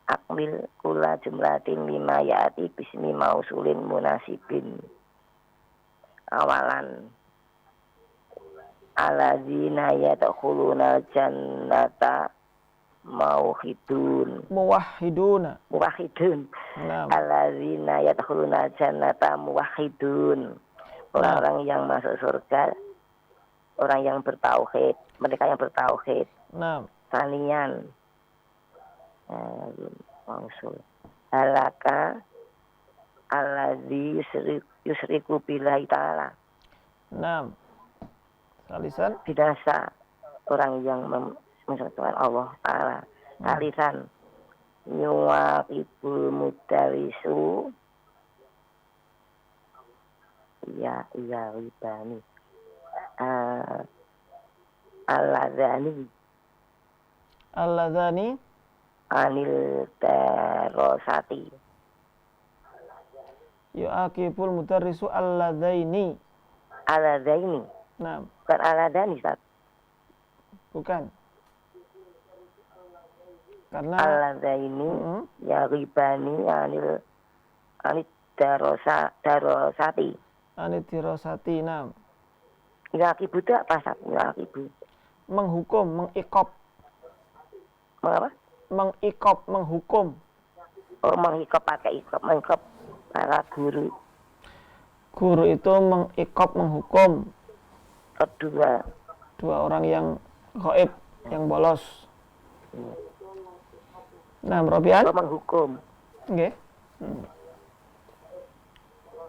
Speaker 5: akmil kula jumlatin lima yati bismi mausulin munasibin. Awalan aladzina yadkhuluna jannata muwahhidun.
Speaker 2: Naam.
Speaker 5: Alladzina yadkhuluna jannata muwahhidun. Orang yang masuk surga, orang yang bertauhid, mereka yang bertauhid.
Speaker 2: Naam.
Speaker 5: Sanian mausul. Halaka alladzi yusriku billahi ta'ala.
Speaker 2: Naam. Salisan.
Speaker 5: Binasa orang yang mensyirikkan Allah Ta'ala. Salisan nyuwaqibul mudarisu iya ribani. Alladzani
Speaker 2: Alladzani
Speaker 5: anil terosati.
Speaker 2: yu'aqibul mudarrisu alladzaini.
Speaker 5: Alladzaini.
Speaker 2: Nah,
Speaker 5: Bukan aladzani, Ustaz.
Speaker 2: bukan. Karena
Speaker 5: Alladzaini ya ribani anil darosati.
Speaker 2: anidirosati. Nah,
Speaker 5: Yu'aqibu itu apa, Ustaz? Yu'aqibu.
Speaker 2: menghukum, mengikop,
Speaker 5: Mengapa?
Speaker 2: menghukum.
Speaker 5: Oh, mengikop pakai ikop, mengikop para guru.
Speaker 2: Guru itu mengikop, menghukum
Speaker 5: Kedua,
Speaker 2: dua orang yang gaib, yang bolos. Nah, Robian,
Speaker 5: menghukum.
Speaker 2: nggih.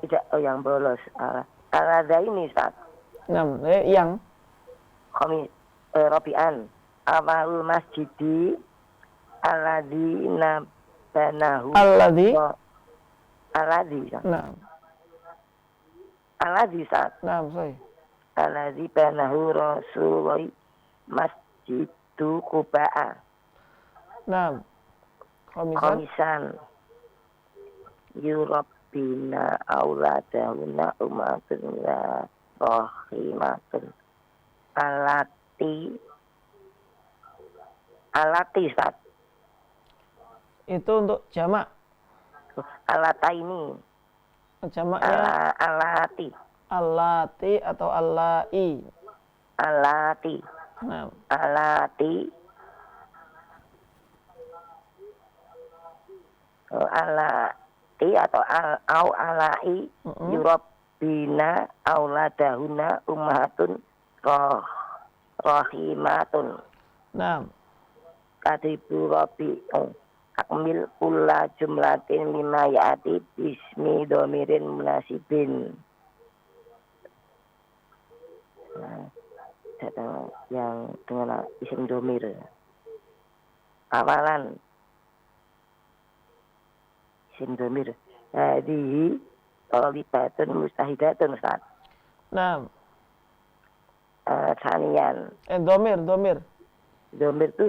Speaker 5: Tidak, yang bolos. Alladzaini, Ustaz.
Speaker 2: Nah, yang
Speaker 5: Robian awalul masjidi alladzina banahu
Speaker 2: alladzi.
Speaker 5: alladzi
Speaker 2: Nah,
Speaker 5: alladzi saat
Speaker 2: nah, sorry.
Speaker 5: alladzi banahu rasulullah masjidu Quba
Speaker 2: Nah, komisan.
Speaker 5: komisan yurabbina auladahuna umatun la rahimatun alati saat
Speaker 2: Itu untuk jamak.
Speaker 5: alata ini
Speaker 2: Jamaknya
Speaker 5: alati
Speaker 2: allati atau allai.
Speaker 5: alati
Speaker 2: Nah,
Speaker 5: alati alati atau au alai yurabbina auladahuna ummatun rahimatun
Speaker 2: nah,
Speaker 5: kadibu rabbi akmil kulla jumlatin mimma ya'ati bismi domirin munasibin. Nah, datang yang dengan isim domir. Awalan isim domir. Hadihi tolibatun mustahidatun saat.
Speaker 2: nah.
Speaker 5: Sanian.
Speaker 2: Domir.
Speaker 5: Domir itu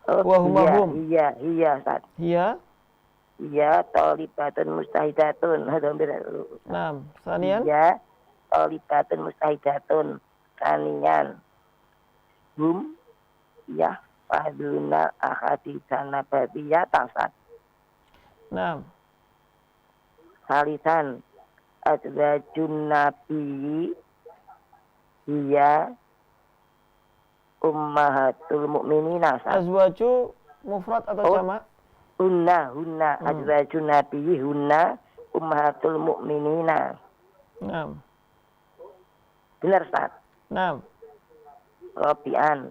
Speaker 2: Wahum.
Speaker 5: Iya saat.
Speaker 2: Hiya.
Speaker 5: Iya tolibatun mustahidatun. Domir.
Speaker 2: Nah, sanian.
Speaker 5: Iya tolibatun mustahidatun. Sanian. Hum. Ya. Faduna ahaditsana babiyatan saat.
Speaker 2: Nah,
Speaker 5: Salisan azwajun nabiyyi hiya ummahatul mu'minina.
Speaker 2: azwaju mufrad atau jamak?
Speaker 5: Hunna azwajun nabiyyi hunna ummahatul mu'minina.
Speaker 2: Nah.
Speaker 5: Benar, Ustaz.
Speaker 2: Nah.
Speaker 5: Rabi'an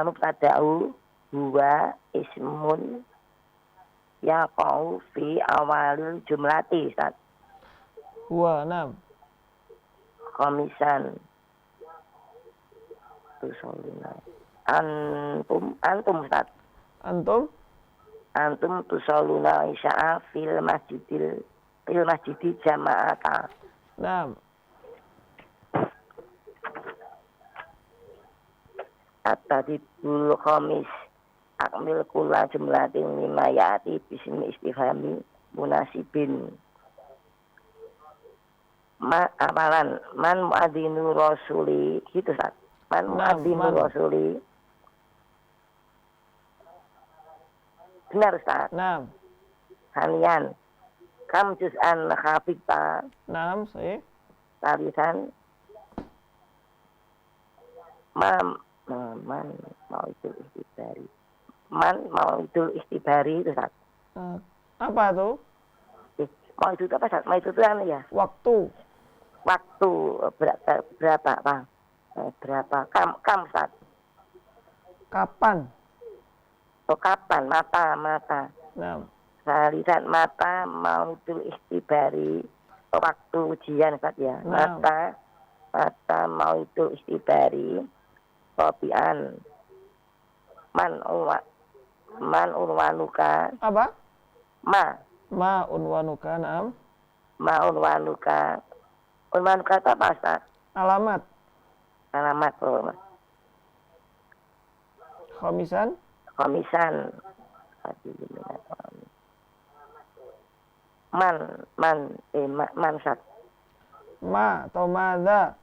Speaker 5: mubtada'u huwa ismun yaqau fi awalil jumlati, Ustaz.
Speaker 2: Huwa, nah.
Speaker 5: Komisan tusoluna antum Ustaz. Antum tusoluna isya'a fil masjidi jama'ata.
Speaker 2: Nah.
Speaker 5: At-tadibul khamis akmil kula jumlatin lima ya'ati bismi istifhami munasibin. Amalan man muadzinu rasuli gitu Ustaz. Man muadzinu rasuli. Benar Ustaz.
Speaker 2: Nah.
Speaker 5: Hanian kam juz'an khafita.
Speaker 2: Nah, sahih.
Speaker 5: Talisan man mau itu istibari. Man mau itu istibari itu Ustaz.
Speaker 2: Apa tuh?
Speaker 5: Mau itu apa Ustaz? Mau itu anu ya?
Speaker 2: Waktu
Speaker 5: berapa Pak? Berapa kam Ustaz?
Speaker 2: Kapan?
Speaker 5: Oh, kapan? Mata.
Speaker 2: Nah.
Speaker 5: Salisan mata mau itu istibari. Oh, waktu ujian Ustaz ya.
Speaker 2: Nah.
Speaker 5: Mata mau itu istibari. Kopian. Man unwanuka.
Speaker 2: Apa?
Speaker 5: Ma
Speaker 2: Ma unwanuka, na'am.
Speaker 5: unwanuka. Unwanuka itu apa Ustaz?
Speaker 2: Alamat.
Speaker 5: Alamat. Oh.
Speaker 2: Khomisan.
Speaker 5: Komisan. Man Ustaz.
Speaker 2: Ma atau madza.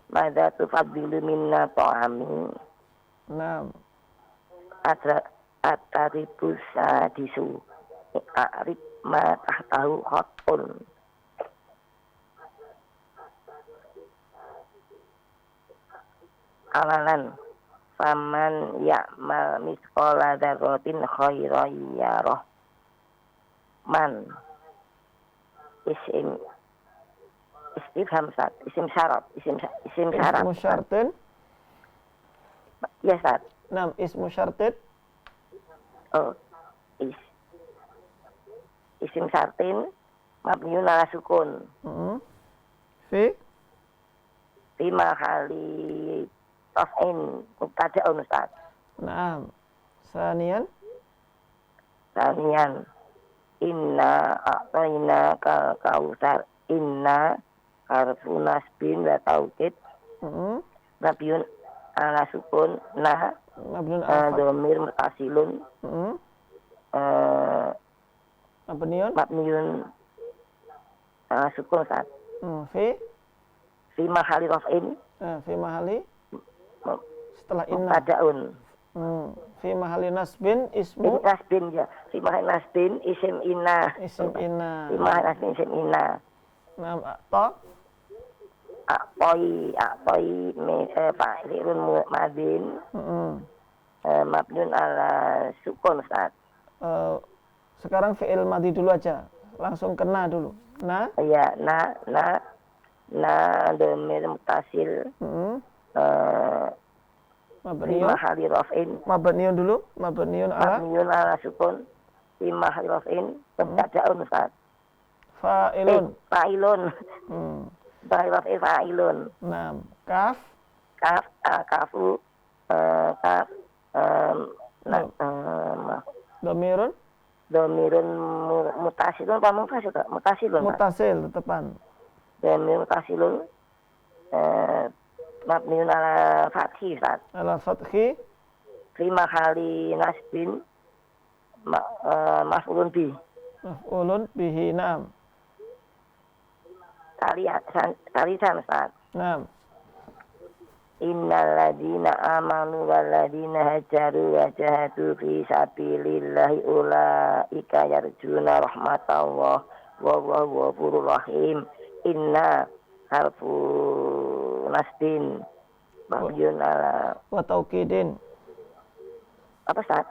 Speaker 5: Maza tufadilu minna ta'ami.
Speaker 2: Naam.
Speaker 5: Ataribus disu. Arif ma tahtahu khotun. Awalan faman ya'mal misqala dzarratin khairan yarah. Man isim istifham Ustaz, isim syarat.
Speaker 2: Ismu syartin.
Speaker 5: Ya Ustaz.
Speaker 2: Naam, ismu syartin.
Speaker 5: Oh, isim syartin mabniun ala sukun.
Speaker 2: Fi
Speaker 5: Mahali raf'in mubtada'un Ustaz.
Speaker 2: Naam. Saniyan.
Speaker 5: Inna a'tayna kal kautsar. Inna harfu nasbin wa taukid. Mabniun ala sukun.
Speaker 2: Mabniun ala
Speaker 5: dhamir mutasilun. Mabniun ala sukun Ustaz. Fi mahali raf'in.
Speaker 2: Fi mahali setelah inna.
Speaker 5: Mubtada'un.
Speaker 2: Fi mahali nasbin ismu.
Speaker 5: Nasbin ya. Fi mahali nasbin isim inna. Fi mahali nasbin isim inna.
Speaker 2: Naam, ta.
Speaker 5: A'toi fa'ilun madin. Mabniun ala sukun Ustaz.
Speaker 2: Sekarang fi'il madhi dulu aja. Langsung kena dulu.
Speaker 5: Iya, dhamir mutasil. Fi mahali raf'in.
Speaker 2: Mabniun dulu. Mabniun
Speaker 5: ala sukun. Fi mahali raf'in. Mubtada'un Ustaz.
Speaker 2: Fa'ilun.
Speaker 5: Fa'ilun.
Speaker 2: Naam. Kaf.
Speaker 5: Kafu. Kaf. Dhamirun mutasilun apa munfasil? Mutasilun.
Speaker 2: Tepan.
Speaker 5: Dhamir mutasilun. Mabniun ala fathi Ustaz.
Speaker 2: Ala fathi.
Speaker 5: Fi mahali nasbin. Maf'ulun bi.
Speaker 2: Maf'ulun bihi. Naam.
Speaker 5: Talisan Ustaz.
Speaker 2: Naam.
Speaker 5: Innal ladzina amanu wal ladzina hajaru wa jahadu fi sabilillahi ulaika yarjuna rahmatallah wallahu ghafurur rahim. Inna harfu nasbin mabniun ala
Speaker 2: Wa taukidin.
Speaker 5: apa Ustaz?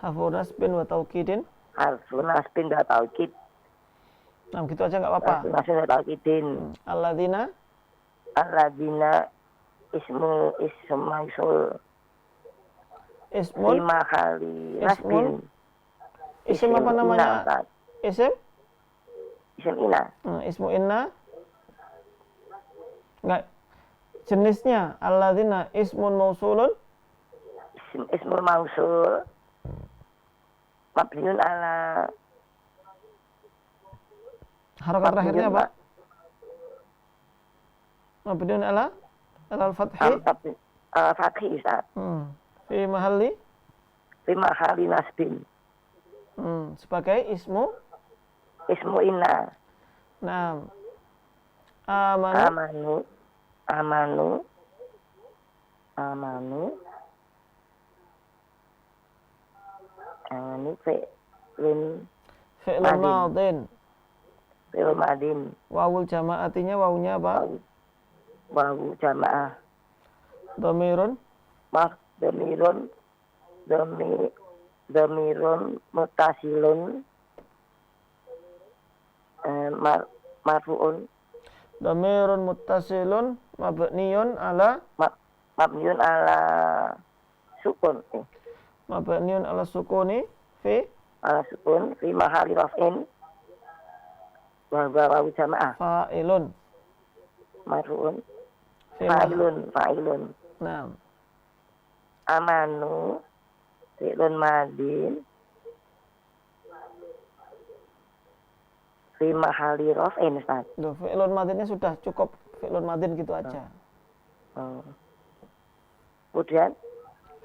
Speaker 2: Harfu nasbin wa taukidin.
Speaker 5: Harfu nasbin wa taukid.
Speaker 2: Nah, gitu aja nggak apa-apa.
Speaker 5: Harfu nasbin wa taukidin.
Speaker 2: Alladzina
Speaker 5: ismu mausul.
Speaker 2: Ismun.
Speaker 5: Lima kali nasbin.
Speaker 2: Isim apa namanya? Isim?
Speaker 5: Isim inna.
Speaker 2: Ismu inna. Enggak. Jenisnya alladzina ismun mausulun.
Speaker 5: Ismul mausul. Mabniun ala
Speaker 2: harokat terakhirnya apa? Mabniun ala al-fathi.
Speaker 5: Fathi Ustaz.
Speaker 2: Fi mahali
Speaker 5: nasbin.
Speaker 2: Sebagai ismu
Speaker 5: inna.
Speaker 2: Naam.
Speaker 5: Amanu.
Speaker 2: Fi'lun madin.
Speaker 5: Fi'lun madin.
Speaker 2: Wawul jama'atinya wawunya apa?
Speaker 5: Wawu jamaah.
Speaker 2: Dhamirun.
Speaker 5: Dhamirun mutasilun. Marfu'un.
Speaker 2: Dhamirun muttasilun mabniun ala
Speaker 5: sukun.
Speaker 2: Mabniun ala sukuni fi
Speaker 5: mahali raf'in wa wawu jamaah.
Speaker 2: Fa'ilun.
Speaker 5: Marfu'un. Fa'ilun.
Speaker 2: Naam.
Speaker 5: Amanu fi'lun madin fi mahali raf'in Ustaz.
Speaker 2: Duh, fi'lun madinnya sudah cukup. Fi'lun madin gitu aja.
Speaker 5: Kemudian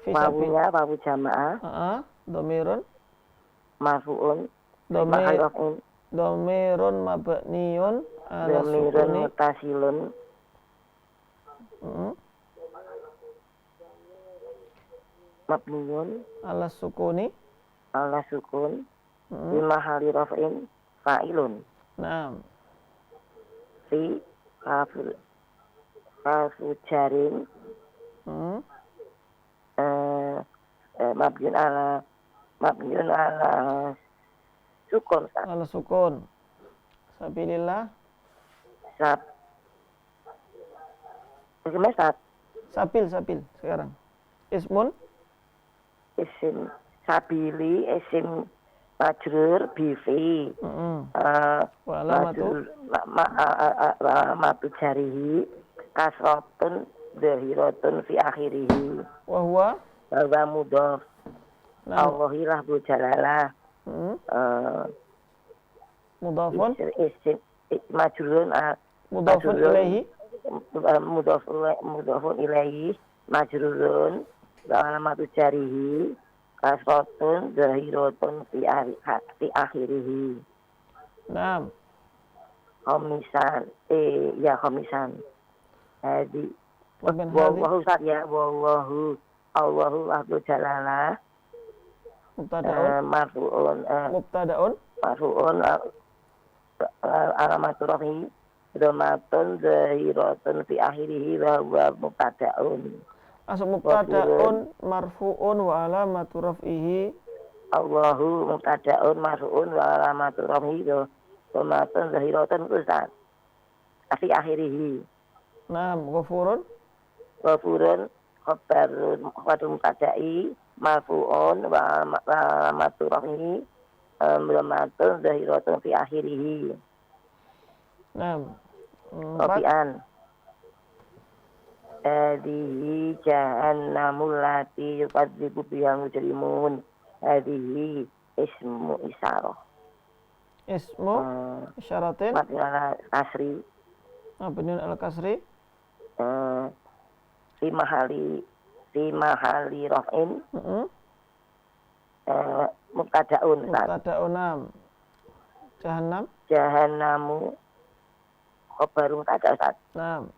Speaker 2: Fi sabil.
Speaker 5: wawunya wawu jamaah
Speaker 2: Domirun.
Speaker 5: marfu'un mahali raf'in
Speaker 2: Domirun mabniyun ala
Speaker 5: dhamirun
Speaker 2: sukuni.
Speaker 5: mutasilun mabniyun
Speaker 2: Ala sukuni.
Speaker 5: ala sukun fi mahali raf'in fa'ilun
Speaker 2: Nah,
Speaker 5: fi kafu jarin mabniun ala sukun Ustaz.
Speaker 2: ala sukun. Sabilillah.
Speaker 5: Sab bagaimana Ustaz?
Speaker 2: Sabil sekarang. Ismun.
Speaker 5: Isim sabili isim majrur bifi
Speaker 2: Walamatu.
Speaker 5: matu jarihi kasratun zahiratun fi akhirihi
Speaker 2: Wahwa.
Speaker 5: bahwa mudhaf
Speaker 2: Nah,
Speaker 5: Allahilah bu jalalah
Speaker 2: mudhafun.
Speaker 5: isim majrurun
Speaker 2: Mudhafun ilaihi.
Speaker 5: mudhafun ilaihi majrurun matu jarihi kasratun zahiratun fi akhirihi
Speaker 2: Nah,
Speaker 5: khomisan khomisan jadi
Speaker 2: Waben
Speaker 5: wallahu Ustaz ya wallahu Allahu Abdul Jalalah
Speaker 2: mubtada'un.
Speaker 5: marfu'un
Speaker 2: Mubtada'un.
Speaker 5: alamatur rafi dhamatun zahiratun fi akhirih wa huwa mubtada'un
Speaker 2: Asal mubtada'un marfu'un wa alamatu raf'ihi.
Speaker 5: Allahu mubtada'un marfu'un wa alamatur rafi dhamatun zahiratun Ustaz fi akhirih
Speaker 2: Nah, ghafurun.
Speaker 5: Ghafurun khabarun mubtada'i marfu'un wa alamatu rafihi dhamatun zahiratun fi akhirih
Speaker 2: Nah,
Speaker 5: Rafi'an hadihi jahannamul lati yukadzibu bihal mujrimun hadihi ismu isyarah
Speaker 2: ismu isyaratin
Speaker 5: matiala kasri
Speaker 2: mabniun al kasri
Speaker 5: fi mahali raf'in mubtada'un
Speaker 2: mubtada'un. Jahannam.
Speaker 5: jahannamu khabaru mubtada Ustaz
Speaker 2: Nah,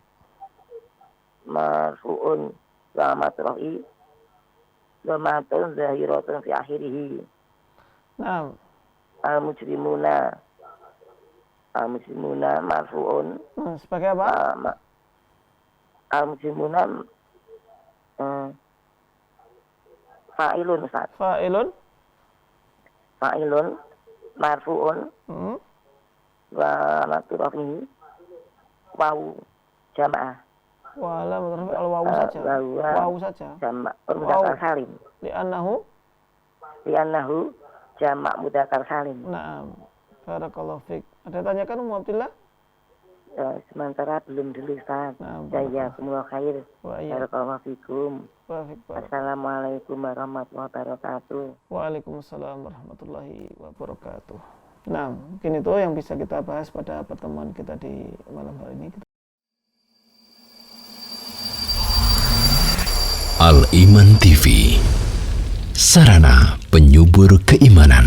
Speaker 5: marfu'un wa matruhi dhamatun zahiratun fi akhirih
Speaker 2: nah,
Speaker 5: al-mujrimuna marfu'un
Speaker 2: sebagai apa?
Speaker 5: al-mujrimuna fa'ilun Ustaz fa'ilun marfu'un wa matruhi wawu jamaah
Speaker 2: Wala mudhaf al wawu saja. Wawu saja.
Speaker 5: Jamak mudzakkar salim.
Speaker 2: Li'annahu
Speaker 5: jamak mudzakkar salim.
Speaker 2: Naam. Barakallahu fiik. Ada tanyakan Ummu Abdillah?
Speaker 5: Sementara belum dulu Ustaz.
Speaker 2: Nah,
Speaker 5: Jazakumullah khair.
Speaker 2: Wa iyyakum.
Speaker 5: Barakallahu fikum.
Speaker 2: Wa
Speaker 5: Assalamualaikum warahmatullahi wabarakatuh.
Speaker 2: Waalaikumsalam warahmatullahi wabarakatuh. Nah, mungkin itu yang bisa kita bahas pada pertemuan kita di malam hari ini.
Speaker 1: Al-Iman TV, sarana penyubur keimanan.